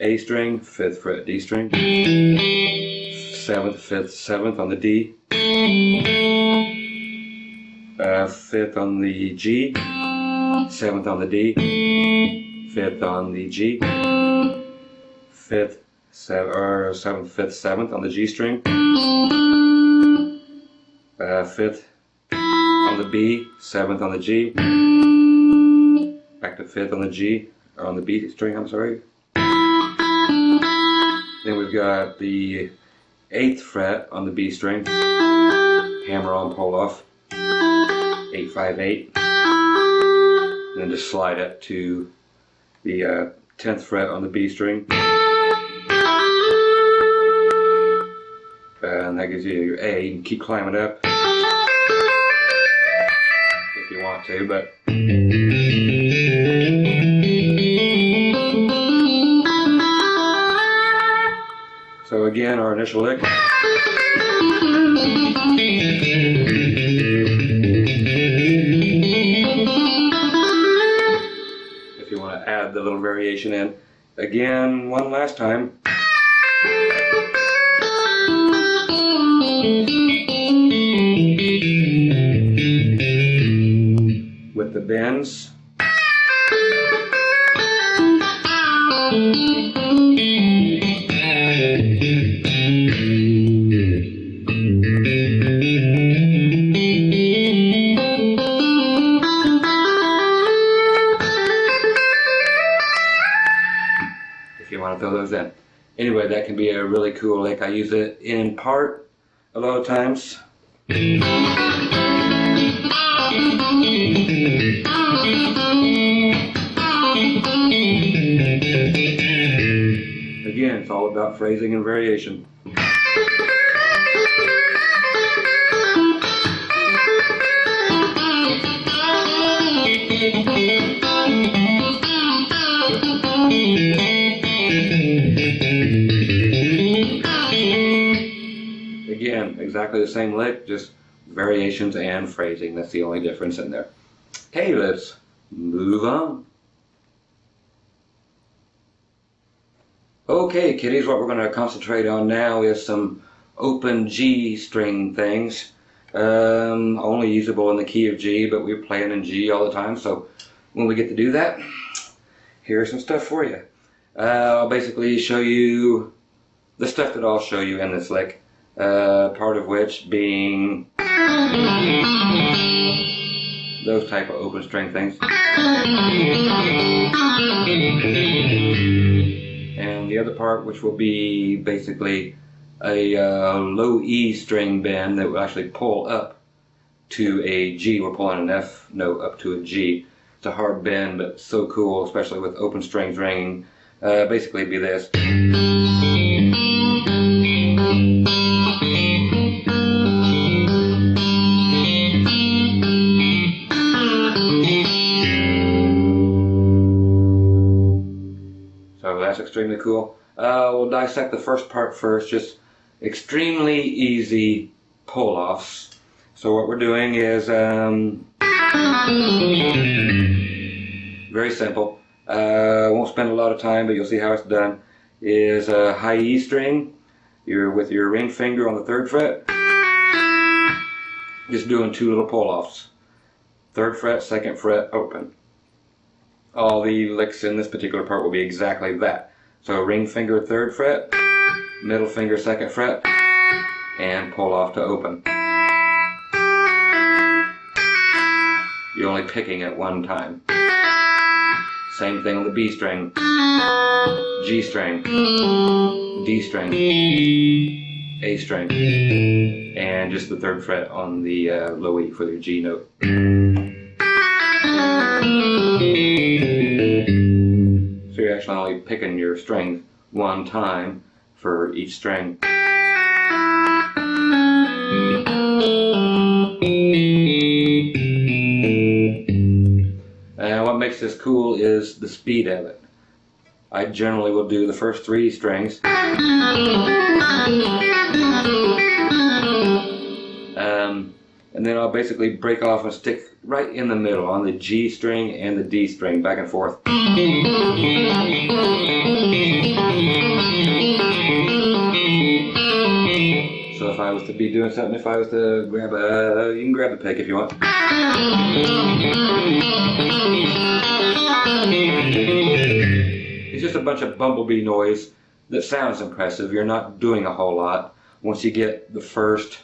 A string, 5th fret D string, 7th, 5th, 7th on the D, 5th on the G, 7th on the D, 5th on the G, 5th, 7th, 5th, 7th on the G string, 5th on the B, 7th on the G, back to 5th on the G, or on the B string, I'm sorry. Then we've got the 8th fret on the B string, hammer on, pull off, 8, 5, 8, and then just slide it to the 10th fret on the B string, and that gives you your A. You can keep climbing up if you want to, but so again, our initial lick. If you want to add the little variation in, again, one last time. With the bends. If you want to throw those in. Anyway, that can be a really cool lick. I use it in part a lot of times. Again, it's all about phrasing and variation. Again, exactly the same lick, just variations and phrasing. That's the only difference in there. Okay, let's move on. Okay, kiddies, what we're going to concentrate on now is some open G string things. Only usable in the key of G, but we're playing in G all the time, so when we get to do that, here's some stuff for you. I'll basically show you the stuff that I'll show you in this lick, part of which being those type of open string things. And the other part, which will be basically a low E string bend that will actually pull up to a G. We're pulling an F note up to a G. It's a hard bend, but so cool, especially with open strings ringing. Basically it'd be this. So that's extremely cool. We'll dissect the first part first, just extremely easy pull-offs. So what we're doing is very simple. Won't spend a lot of time, but you'll see how it's done. Is a high E string. You're with your ring finger on the 3rd fret. Just doing 2 little pull-offs. 3rd fret, 2nd fret, open. All the licks in this particular part will be exactly that. So ring finger 3rd fret, middle finger 2nd fret, and pull off to open. You're only picking at one time. Same thing on the B string, G string, D string, A string, and just the 3rd fret on the low E for your G note. So you're actually only picking your strings one time for each string. And what makes this cool is the speed of it. I generally will do the first 3 strings. And then I'll basically break off and stick right in the middle on the G string and the D string, back and forth. So if I was to be doing something, if I was to grab you can grab the pick if you want. It's just a bunch of Bumblebee noise that sounds impressive. You're not doing a whole lot. Once you get the first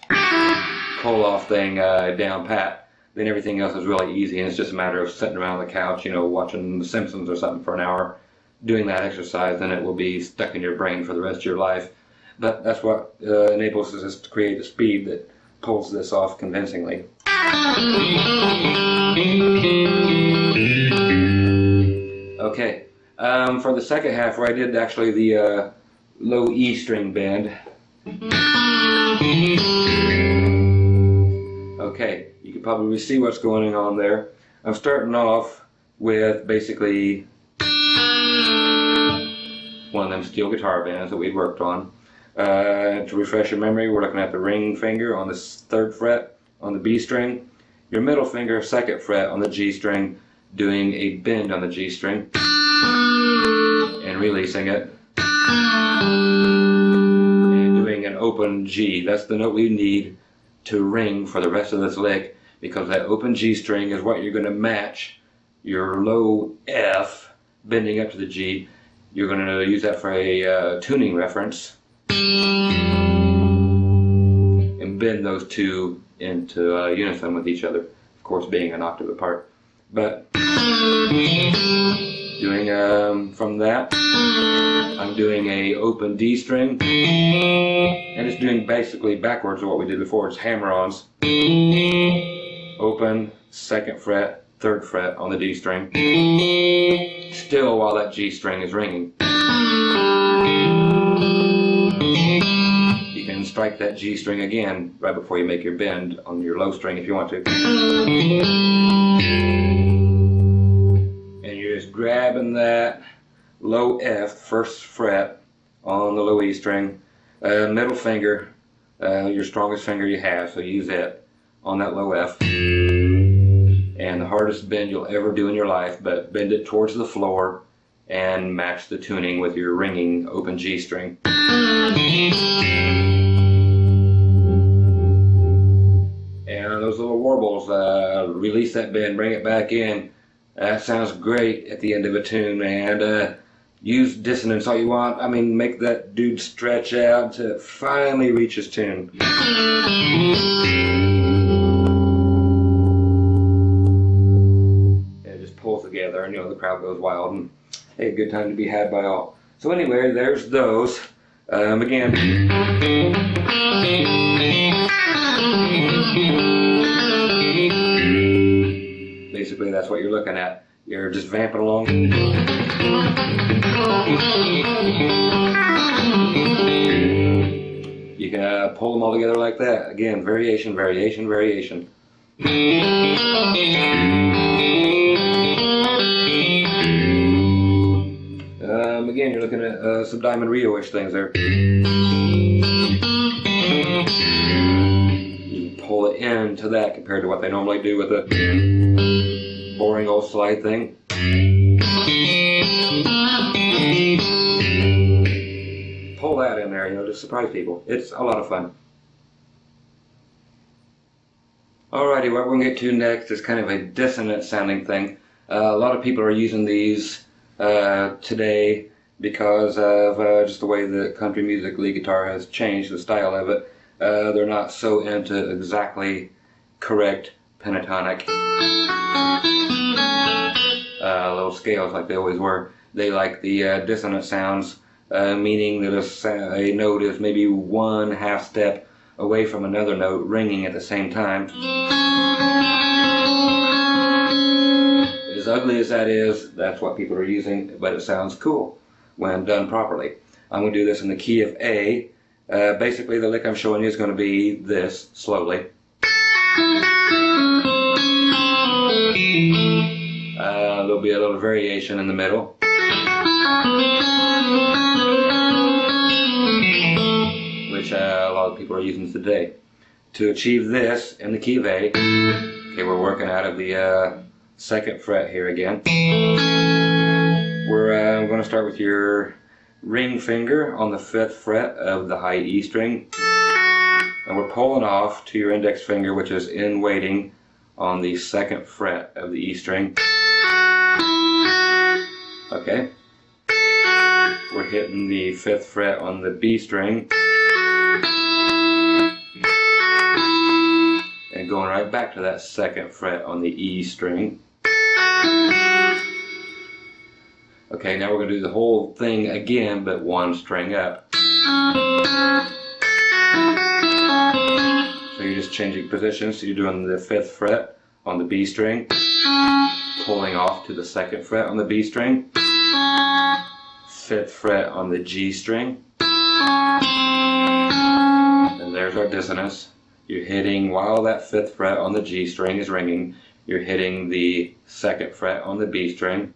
pull-off thing down pat, then everything else is really easy, and it's just a matter of sitting around on the couch, you know, watching The Simpsons or something for an hour, doing that exercise, then it will be stuck in your brain for the rest of your life. but that's what enables us to create a speed that pulls this off convincingly. Okay, for the second half where I did actually the low E string bend. Okay, you can probably see what's going on there. I'm starting off with basically one of them steel guitar bends that we'd worked on. To refresh your memory, we're looking at the ring finger on the 3rd fret on the B string, your middle finger 2nd fret on the G string, doing a bend on the G string and releasing it, and doing an open G. That's the note we need to ring for the rest of this lick, because that open G string is what you're going to match your low F bending up to the G. You're going to use that for a tuning reference and bend those two into unison with each other, of course being an octave apart. But doing from that, I'm doing a open D string, and it's doing basically backwards of what we did before. It's hammer-ons, open 2nd fret, 3rd fret on the D string, still while that G string is ringing. You can strike that G string again right before you make your bend on your low string if you want to. And you're just grabbing that low F, 1st fret on the low E string, middle finger, your strongest finger you have, so use it on that low F. And the hardest bend you'll ever do in your life, but bend it towards the floor and match the tuning with your ringing open G string. And those little warbles, release that bend, bring it back in. That sounds great at the end of a tune, and use dissonance all you want. I mean, make that dude stretch out to finally reach his tune. Pulls together, and the crowd goes wild, and hey, good time to be had by all. So anyway, there's those. Again, basically that's what you're looking at. You're just vamping along. You can pull them all together like that. Again, variation, variation, variation. Again, you're looking at some Diamond Rio-ish things there. You can pull it into that compared to what they normally do with a boring old slide thing. Pull that in there, to surprise people. It's a lot of fun. Alrighty, what we're going to get to next is kind of a dissonant sounding thing. A lot of people are using these today because of just the way the country music lead guitar has changed, the style of it. They're not so into exactly correct pentatonic little scales like they always were. They like the dissonant sounds, meaning that a note is maybe 1/2 step away from another note ringing at the same time. As ugly as that is, that's what people are using, but it sounds cool when done properly. I'm going to do this in the key of A. Basically, the lick I'm showing you is going to be this, slowly. There'll be a little variation in the middle. Which a lot of people are using today. To achieve this in the key of A, okay, we're working out of the 2nd fret here again. We're going to start with your ring finger on the 5th fret of the high E string, and we're pulling off to your index finger, which is in waiting on the 2nd fret of the E string. Okay. We're hitting the 5th fret on the B string and going right back to that 2nd fret on the E string. Okay, now we're going to do the whole thing again, but 1 string up. So you're just changing positions. So you're doing the 5th fret on the B string, pulling off to the 2nd fret on the B string, 5th fret on the G string, and there's our dissonance. You're hitting, while that 5th fret on the G string is ringing, you're hitting the 2nd fret on the B string.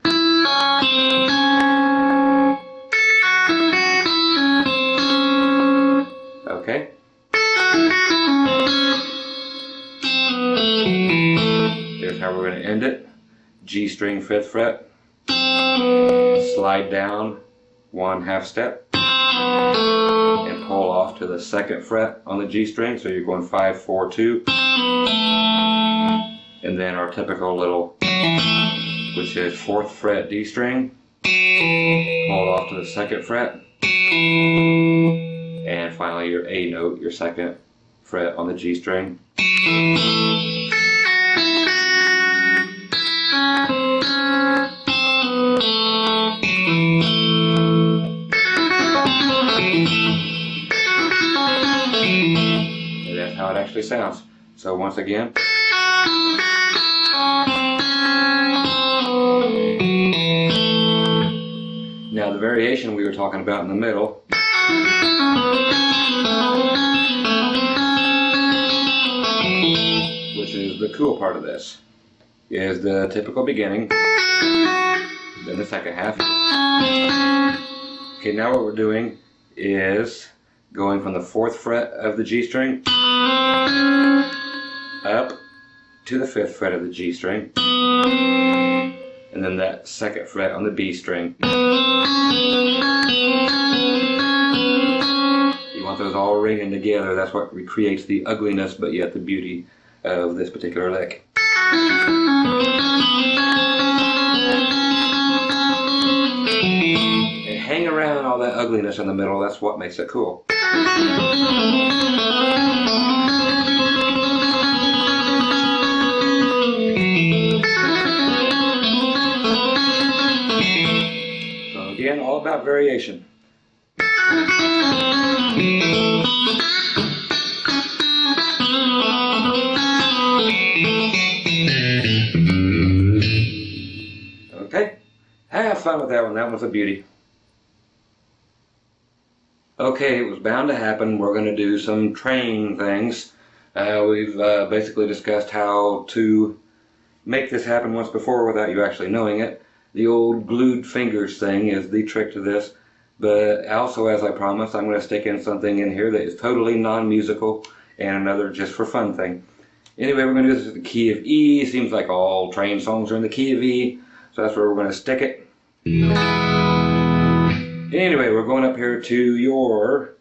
Okay. Here's how we're going to end it. G string 5th fret, slide down 1/2 step, and pull off to the 2nd fret on the G string. So you're going 5, 4, 2, and then our typical little, which is 4th fret D string, pull off to the 2nd fret, and finally your A note, your 2nd fret on the G string. And that's how it actually sounds. So once again. Now the variation we were talking about in the middle, which is the cool part of this, is the typical beginning, then the 2nd half. Okay, now what we're doing is going from the 4th fret of the G string up to the 5th fret of the G string, and then that 2nd fret on the B string. You want those all ringing together. That's what recreates the ugliness but yet the beauty of this particular lick. And hang around all that ugliness in the middle. That's what makes it cool. Again, all about variation. Okay, have fun with that one. That one's a beauty. Okay, it was bound to happen. We're going to do some training things. We've basically discussed how to make this happen once before without you actually knowing it. The old glued fingers thing is the trick to this, but also, as I promised, I'm going to stick in something in here that is totally non-musical and another just for fun thing. Anyway, we're going to do this in the key of E. Seems like all train songs are in the key of E, so that's where we're going to stick it. Anyway, we're going up here to your,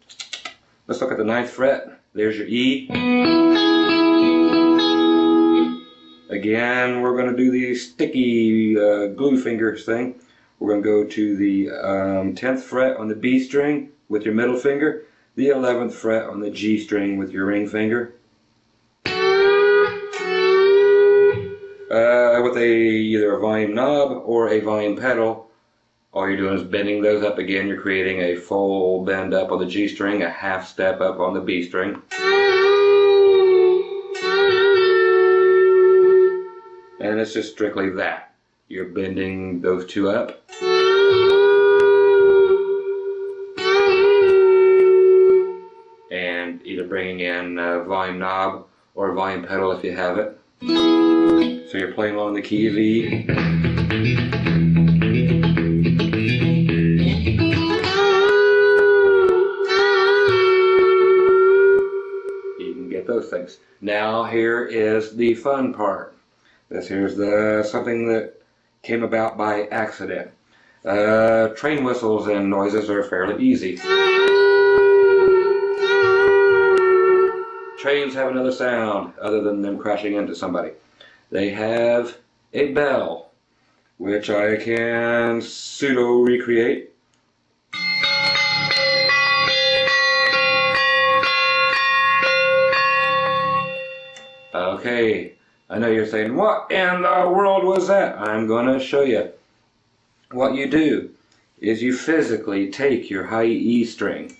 let's look at the 9th fret. There's your E. Again, we're going to do the sticky glue fingers thing. We're going to go to the 10th fret on the B string with your middle finger, the 11th fret on the G string with your ring finger. With either a volume knob or a volume pedal, all you're doing is bending those up again. You're creating a full bend up on the G string, a 1/2 step up on the B string. And it's just strictly that. You're bending those two up. And either bringing in a volume knob or a volume pedal if you have it. So you're playing along the key of E. You can get those things. Now here is the fun part. This here's something that came about by accident. Train whistles and noises are fairly easy. Trains have another sound other than them crashing into somebody. They have a bell, which I can pseudo recreate. Okay. I know you're saying, what in the world was that? I'm going to show you. What you do is you physically take your high E string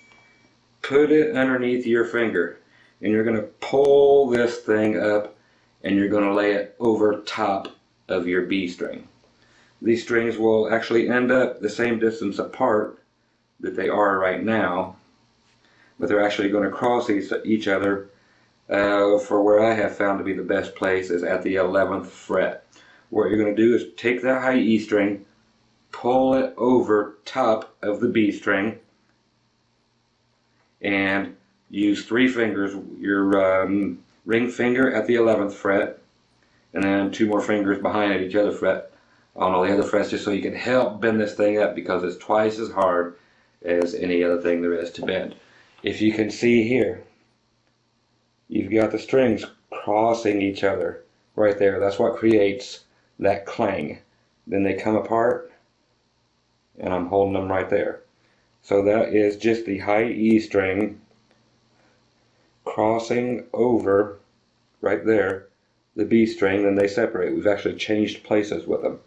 put it underneath your finger, and you're going to pull this thing up, and you're going to lay it over top of your B string. These strings will actually end up the same distance apart that they are right now, but they're actually going to cross each other for where I have found to be the best place is at the 11th fret. What you're going to do is take that high E string, pull it over top of the B string, and use 3 fingers, your ring finger at the 11th fret, and then 2 more fingers behind at each other fret on all the other frets, just so you can help bend this thing up, because it's twice as hard as any other thing there is to bend. If you can see here, you've got the strings crossing each other right there. That's what creates that clang. Then they come apart, and I'm holding them right there. So that is just the high E string crossing over right there the B string, then they separate. We've actually changed places with them.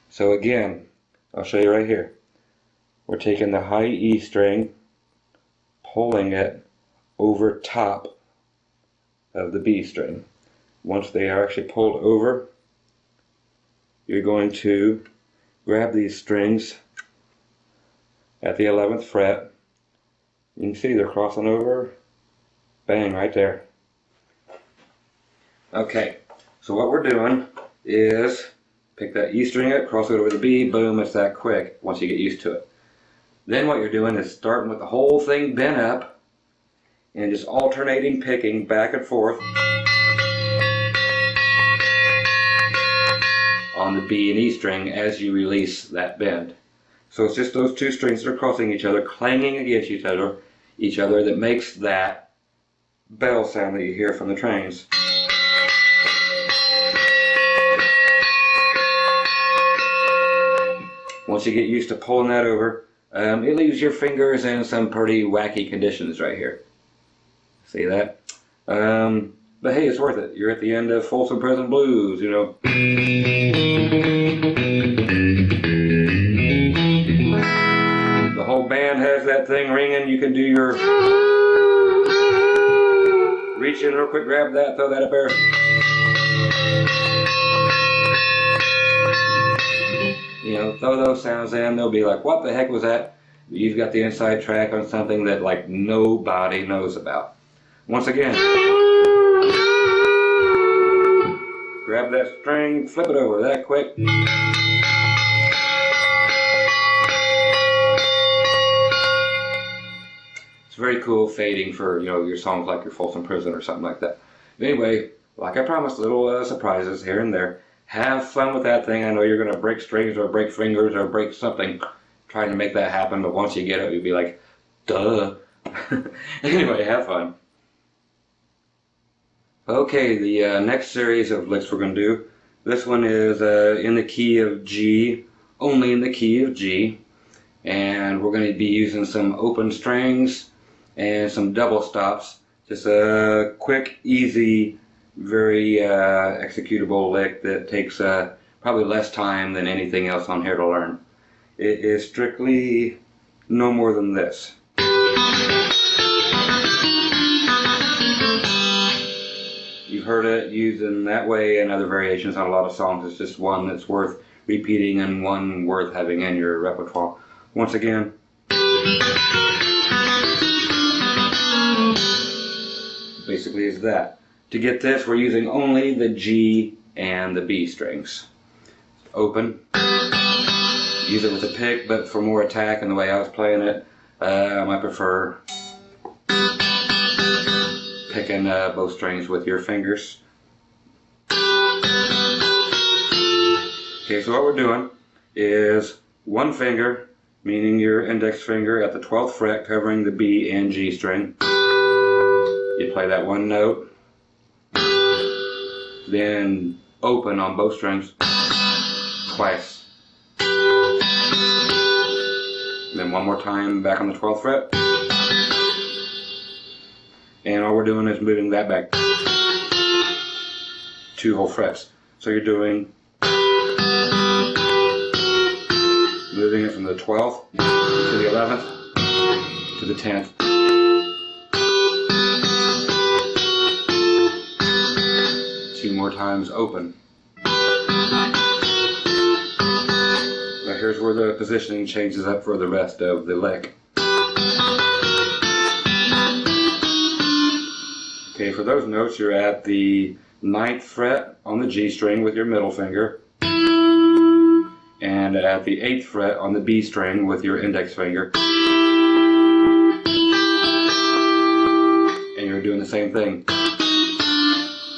So again, I'll show you right here. We're taking the high E string, pulling it over top of the B string. Once they are actually pulled over, you're going to grab these strings at the 11th fret. You can see they're crossing over. Bang, right there. Okay, so what we're doing is pick that E string up, cross it over the B, boom, it's that quick once you get used to it. Then what you're doing is starting with the whole thing bent up and just alternating picking back and forth on the B and E string as you release that bend. So it's just those 2 strings that are crossing each other, clanging against each other that makes that bell sound that you hear from the trains. Once you get used to pulling that over, it leaves your fingers in some pretty wacky conditions right here. See that? But hey, it's worth it. You're at the end of Folsom Prison Blues, you know. The whole band has that thing ringing. You can do your reach in real quick, grab that, throw that up there. You know, throw those sounds in, they'll be like, what the heck was that? You've got the inside track on something that like nobody knows about. Once again, grab that string, flip it over that quick. It's very cool fading for, you know, your songs like your Folsom Prison or something like that. But anyway, like I promised, little surprises here and there. Have fun with that thing. I know you're going to break strings or break fingers or break something trying to make that happen, but once you get it, you'll be like, duh. Anyway, have fun. Okay, the next series of licks we're going to do, this one is in the key of G, only in the key of G, and we're going to be using some open strings and some double stops. Just a quick, easy, very executable lick that takes probably less time than anything else on here to learn. It is strictly no more than this. You've heard it used in that way and other variations on a lot of songs. It's just one that's worth repeating and one worth having in your repertoire. Once again. Basically is that. To get this, we're using only the G and the B strings. Open. Use it with a pick, but for more attack and the way I was playing it, I prefer picking both strings with your fingers. Okay, so what we're doing is one finger, meaning your index finger at the 12th fret covering the B and G string. You play that one note. Then open on both strings twice. And then one more time back on the 12th fret. And all we're doing is moving that back 2 whole frets. So you're doing, moving it from the 12th to the 11th, to the 10th. Two more times open. Now here's where the positioning changes up for the rest of the lick. Okay, for those notes, you're at the 9th fret on the G string with your middle finger, and at the 8th fret on the B string with your index finger. And you're doing the same thing,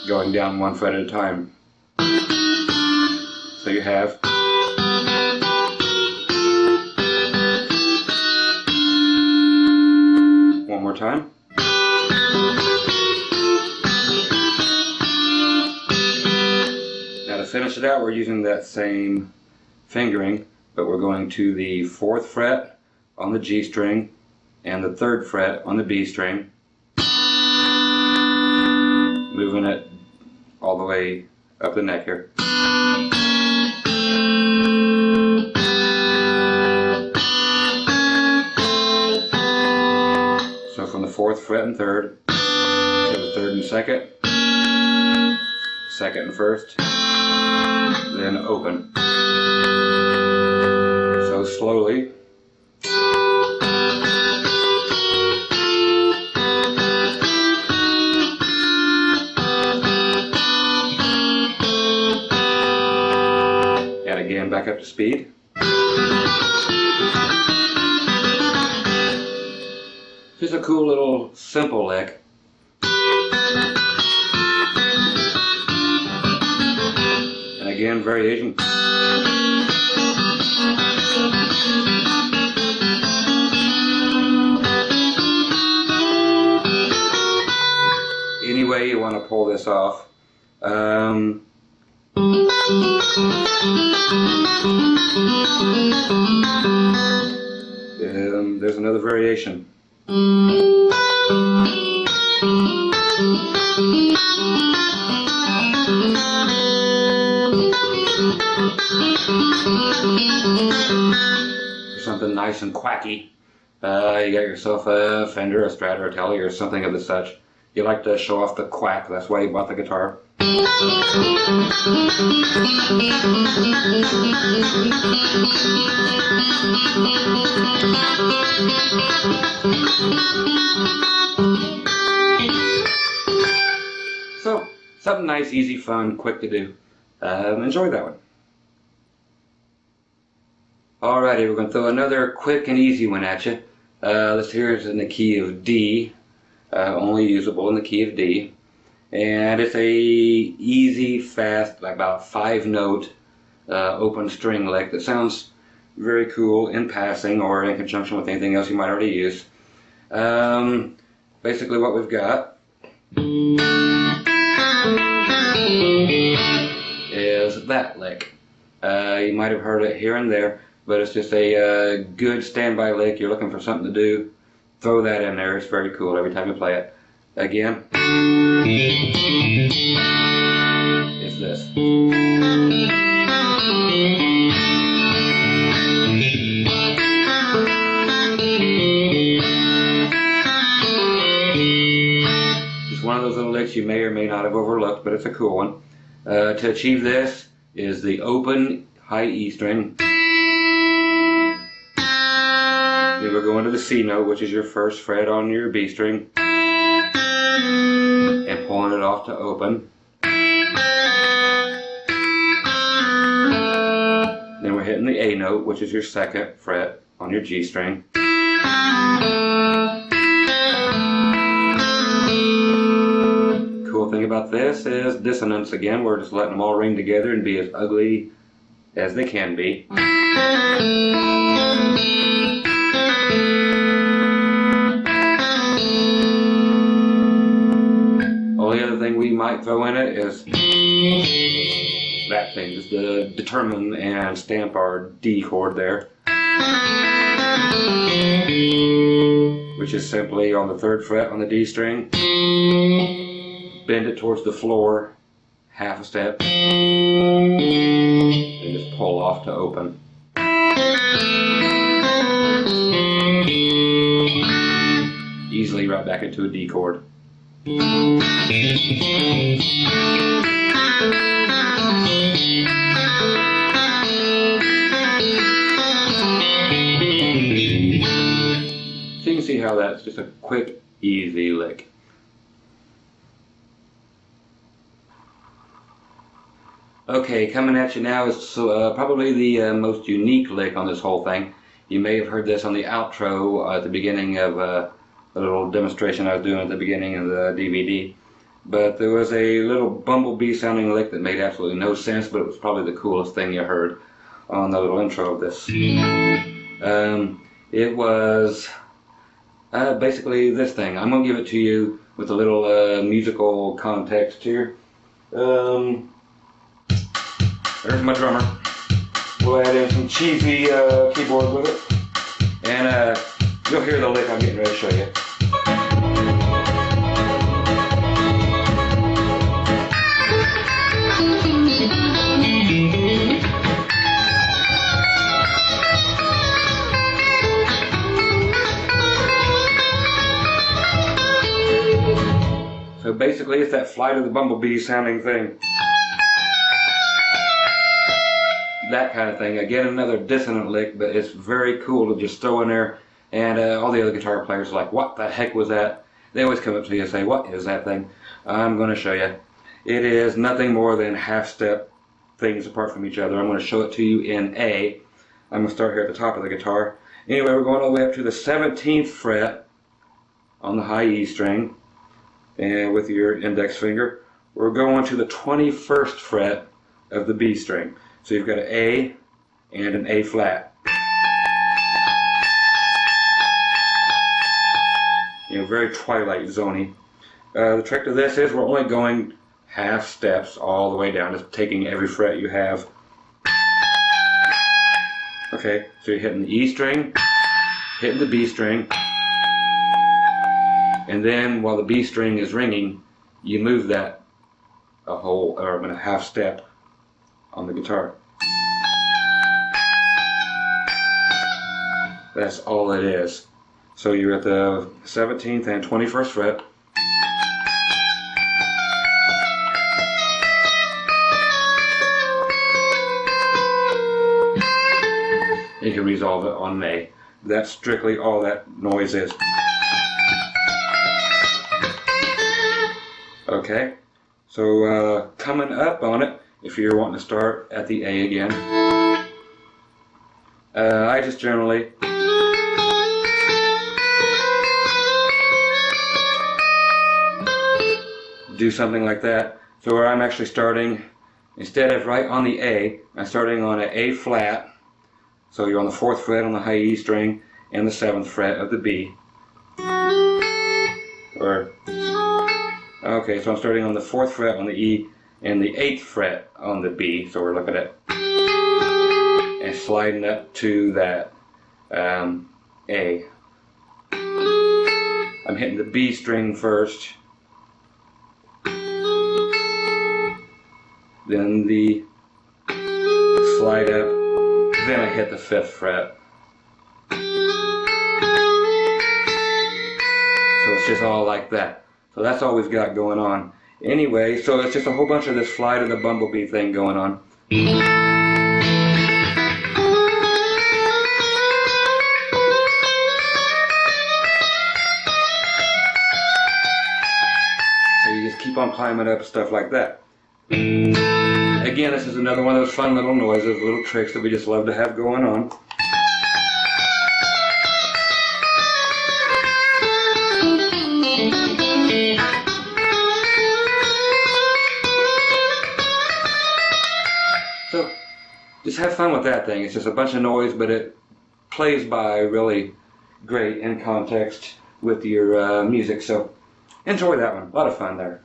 going down 1 fret at a time. So you have one more time. Now to finish it out, we're using that same fingering, but we're going to the 4th fret on the G string and the 3rd fret on the B string, moving it all the way up the neck here. So from the 4th fret and 3rd to the 3rd and 2nd, 2nd and 1st, then open. So slowly. And again, back up to speed. Just a cool little simple lick. And again, variation. Any way you want to pull this off. There's another variation. For something nice and quacky, you got yourself a Fender, a Strat, or a Tele, or something of the such. You like to show off the quack, that's why you bought the guitar. So, something nice, easy, fun, quick to do. Enjoy that one. Alrighty, we're going to throw another quick and easy one at you. This here is in the key of D, only usable in the key of D. And it's a easy, fast, like about 5-note open string lick that sounds very cool in passing or in conjunction with anything else you might already use. Basically what we've got is that lick. You might have heard it here and there, but it's just a good standby lick. You're looking for something to do, throw that in there. It's very cool every time you play it. Again, it's this. Just one of those little licks you may or may not have overlooked, but it's a cool one. To achieve this is the open high E string. Then we're going to the C note, which is your 1st fret on your B string, and pulling it off to open. Then we're hitting the A note, which is your 2nd fret on your G string. Cool thing about this is dissonance again. We're just letting them all ring together and be as ugly as they can be. Only other thing we might throw in it is that thing, just to determine and stamp our D chord there, which is simply on the 3rd fret on the D string, bend it towards the floor half a step, and just pull off to open. back into a D chord. So you can see how that's just a quick, easy lick. Okay, coming at you now is probably the most unique lick on this whole thing. You may have heard this on the outro at the beginning of the little demonstration I was doing at the beginning of the DVD. But there was a little Bumblebee sounding lick that made absolutely no sense, but it was probably the coolest thing you heard on the little intro of this. It was basically this thing. I'm going to give it to you with a little musical context here. There's my drummer. We'll add in some cheesy keyboard with it. And you'll hear the lick I'm getting ready to show you. So basically it's that Flight of the Bumblebee sounding thing. That kind of thing. Again, another dissonant lick, but it's very cool to just throw in there, and all the other guitar players are like, what the heck was that? They always come up to you and say, what is that thing? I'm going to show you. It is nothing more than half-step things apart from each other. I'm going to show it to you in A. I'm going to start here at the top of the guitar. Anyway, we're going all the way up to the 17th fret on the high E string, and with your index finger. We're going to the 21st fret of the B string. So you've got an A and an A flat. You know, very Twilight Zoney. The trick to this is we're only going half steps all the way down, just taking every fret you have. Okay, so you're hitting the E string, hitting the B string, and then while the B string is ringing, you move that a half step on the guitar. That's all it is. So you're at the 17th and 21st fret. You can resolve it on A. That's strictly all that noise is. Okay, so coming up on it, if you're wanting to start at the A again, I just generally do something like that. So where I'm actually starting, instead of right on the A, I'm starting on an A flat. So you're on the 4th fret on the high E string and the 7th fret of the B. Okay, so I'm starting on the 4th fret on the E and the 8th fret on the B. So we're looking at and sliding up to that A. I'm hitting the B string first, then the slide up, then I hit the 5th fret. So it's just all like that. So that's all we've got going on. Anyway, so it's just a whole bunch of this Flight of the Bumblebee thing going on. So you just keep on climbing up, stuff like that. Again, this is another one of those fun little noises, little tricks that we just love to have going on. So, just have fun with that thing. It's just a bunch of noise, but it plays by really great in context with your music. So, enjoy that one. A lot of fun there.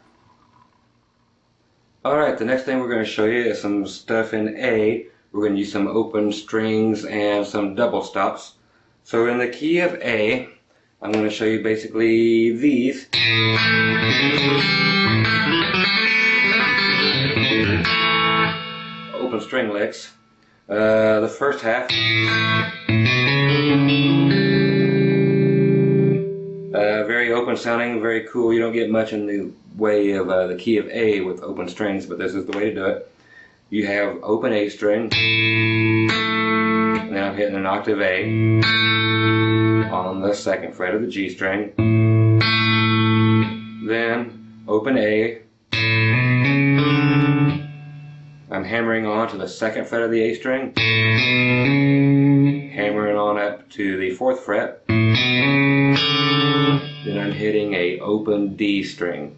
Alright, the next thing we're going to show you is some stuff in A. We're going to use some open strings and some double stops. So in the key of A, I'm going to show you basically these. Open string licks. The first half. Very open open sounding, very cool. You don't get much in the way of the key of A with open strings, but this is the way to do it. You have open A string, and then I'm hitting an octave A on the 2nd fret of the G string, then open A, I'm hammering on to the 2nd fret of the A string, hammering on up to the 4th fret, then I'm hitting a open D string.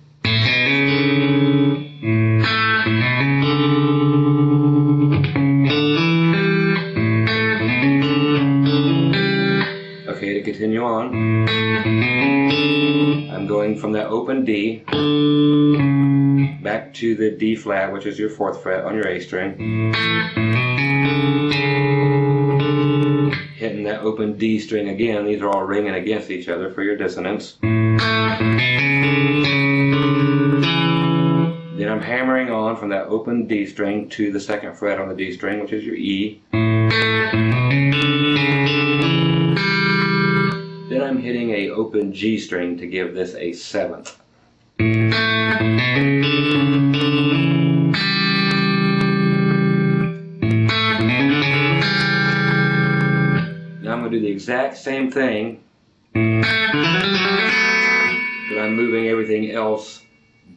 Okay, to continue on, I'm going from that open D back to the D flat, which is your 4th fret on your A string, hitting that open D string again. These are all ringing against each other for your dissonance. Then I'm hammering on from that open D string to the 2nd fret on the D string, which is your E. Then I'm hitting a open G string to give this a 7th. Now I'm going to do the exact same thing, but I'm moving everything else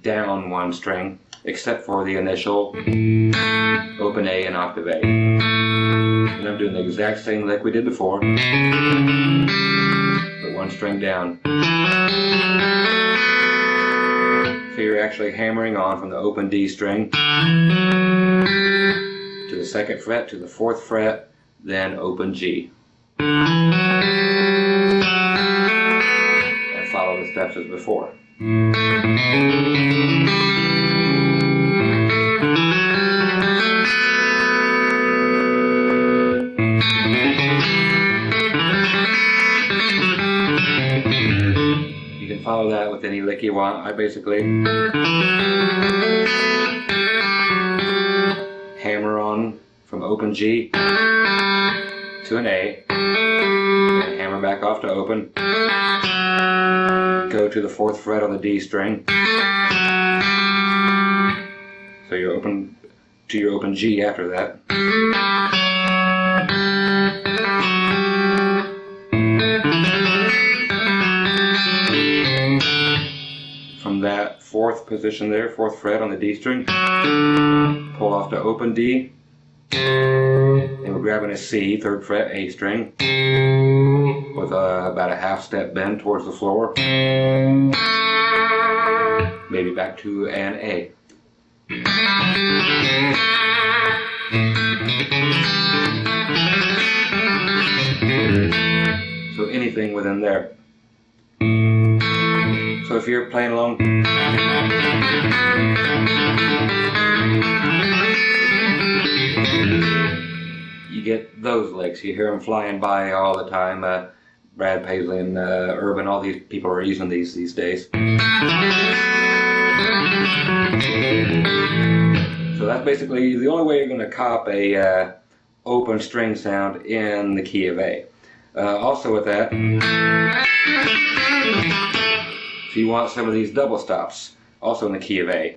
down 1 string, except for the initial open A and octave A. And I'm doing the exact same like we did before, but 1 string down. So you're actually hammering on from the open D string to the 2nd fret, to the 4th fret, then open G. And follow the steps as before. You can follow that with any lick you want. I basically hammer on from open G to an A, and hammer back off to open, go to the 4th fret on the D string, so you're open to your open G after that. From that 4th position there, 4th fret on the D string, pull off to open D, and we're grabbing a C, 3rd fret, A string, with about a half step bend towards the floor, maybe back to an A. So anything within there. So if you're playing along, you get those licks. You hear them flying by all the time. Brad Paisley and Urban, all these people are using these days. So that's basically the only way you're going to cop a open string sound in the key of A. Also with that, if you want some of these double stops, also in the key of A.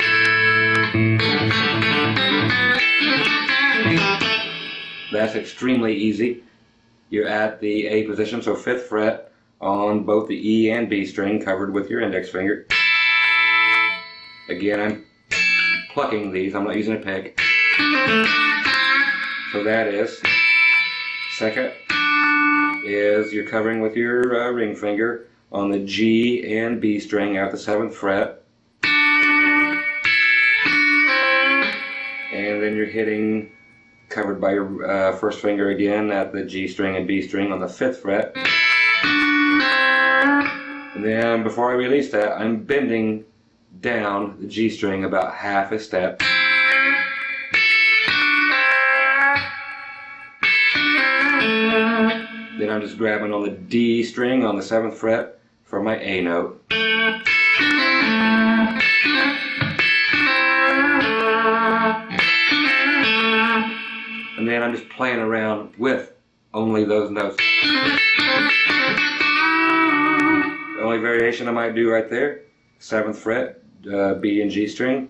That's extremely easy. You're at the A position, so 5th fret on both the E and B string, covered with your index finger. Again, I'm plucking these, I'm not using a pick. So that is, 2nd is you're covering with your ring finger on the G and B string at the 7th fret. And then you're hitting, covered by your 1st finger again at the G string and B string on the 5th fret. And then before I release that, I'm bending down the G string about half a step. Then I'm just grabbing on the D string on the 7th fret for my A note. And then I'm just playing around with only those notes. The only variation variation I might do right there, 7th fret, B and G string,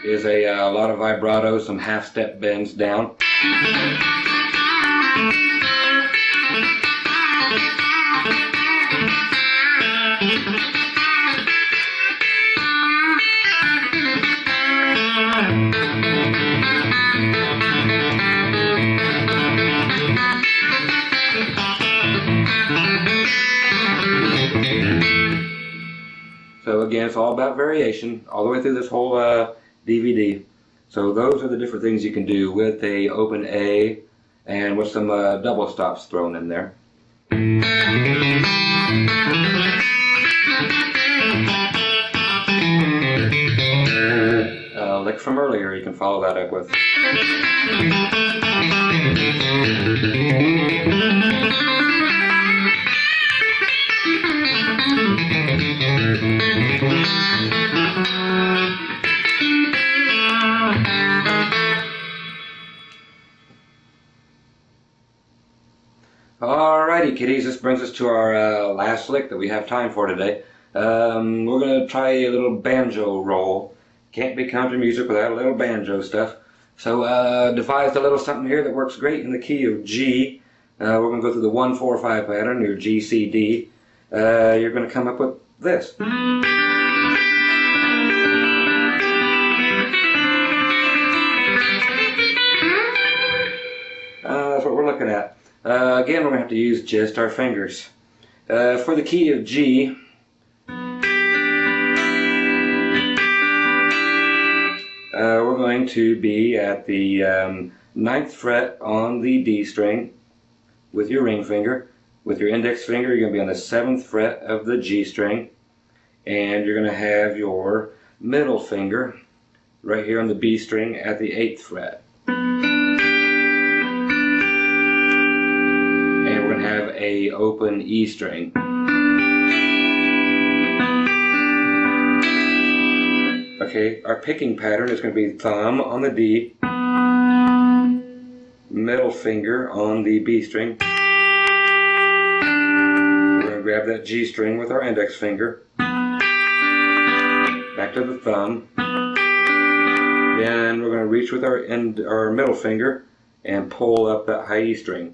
is a lot of vibrato, some half-step bends down. So again, it's all about variation all the way through this whole DVD. So those are the different things you can do with a open A and with some double stops thrown in there. Lick from earlier you can follow that up with. Alrighty kiddies, this brings us to our last lick that we have time for today. We're going to try a little banjo roll. Can't be country music without a little banjo stuff. So devised a little something here that works great in the key of G. We're going to go through the 1-4-5 pattern, your G, C, D. You're going to come up with this. That's what we're looking at. Again, we're going to have to use just our fingers. For the key of G, we're going to be at the 9th fret on the D string with your ring finger. With your index finger, you're going to be on the 7th fret of the G string, and you're going to have your middle finger right here on the B string at the 8th fret. And we're going to have a open E string. Okay, our picking pattern is going to be thumb on the D, middle finger on the B string. We're going to grab that G string with our index finger, back to the thumb. Then we're going to reach with our middle finger and pull up that high E string.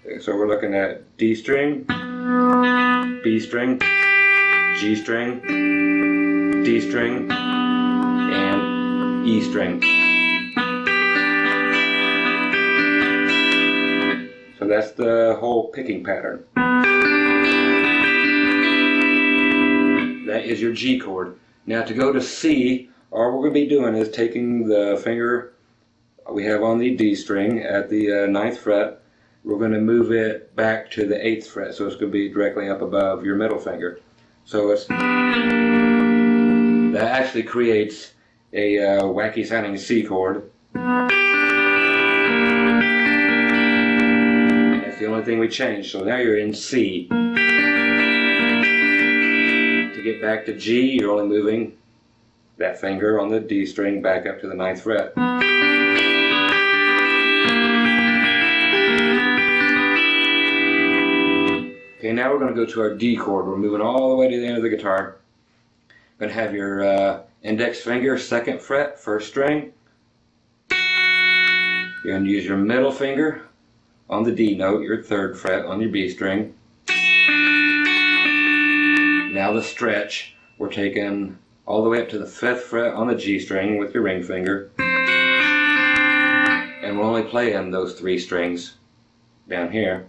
Okay, so we're looking at D string, B string, G string, D string, and E string. So that's the whole picking pattern. That is your G chord. Now to go to C, all we're going to be doing is taking the finger we have on the D string at the 9th fret. We're going to move it back to the 8th fret, so it's going to be directly up above your middle finger. So it's, that actually creates a wacky sounding C chord. That's the only thing we changed. So now you're in C. To get back to G, you're only moving that finger on the D string back up to the 9th fret. Okay, now we're going to go to our D chord. We're moving all the way to the end of the guitar. Going to have your index finger, 2nd fret, 1st string. You're going to use your middle finger on the D note, your 3rd fret on your B string. Now the stretch, we're taking all the way up to the 5th fret on the G string with your ring finger. And we're only playing those 3 strings down here.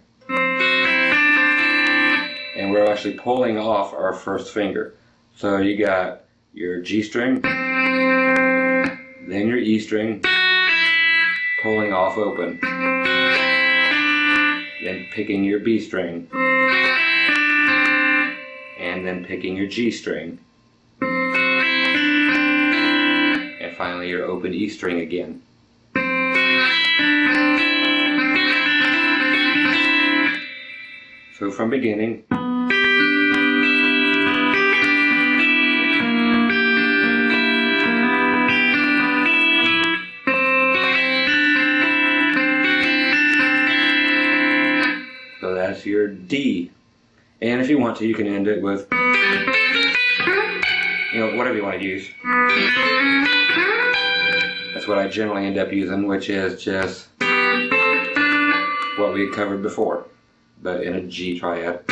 And we're actually pulling off our 1st finger. So you got your G string, then your E string, pulling off open, then picking your B string, and then picking your G string, and finally your open E string again. So from beginning, into your D. And if you want to, you can end it with, whatever you want to use. That's what I generally end up using, which is just what we had covered before, but in a G triad.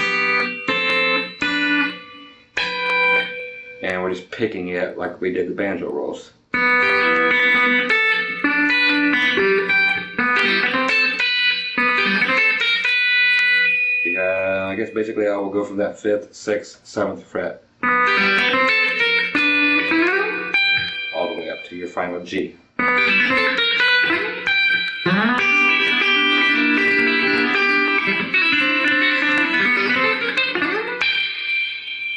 And we're just picking it like we did the banjo rolls. I guess basically I will go from that 5th, 6th, 7th fret all the way up to your final G.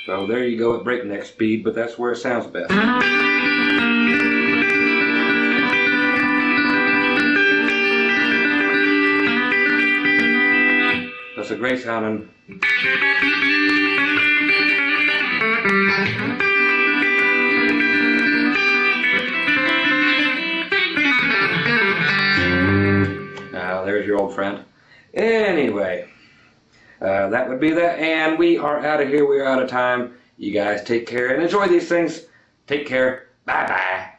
So there you go at breakneck speed, but that's where it sounds best. That's a great sounding. There's your old friend. Anyway, that would be that, and we are out of here. We are out of time. You guys take care and enjoy these things. Take care. Bye-bye.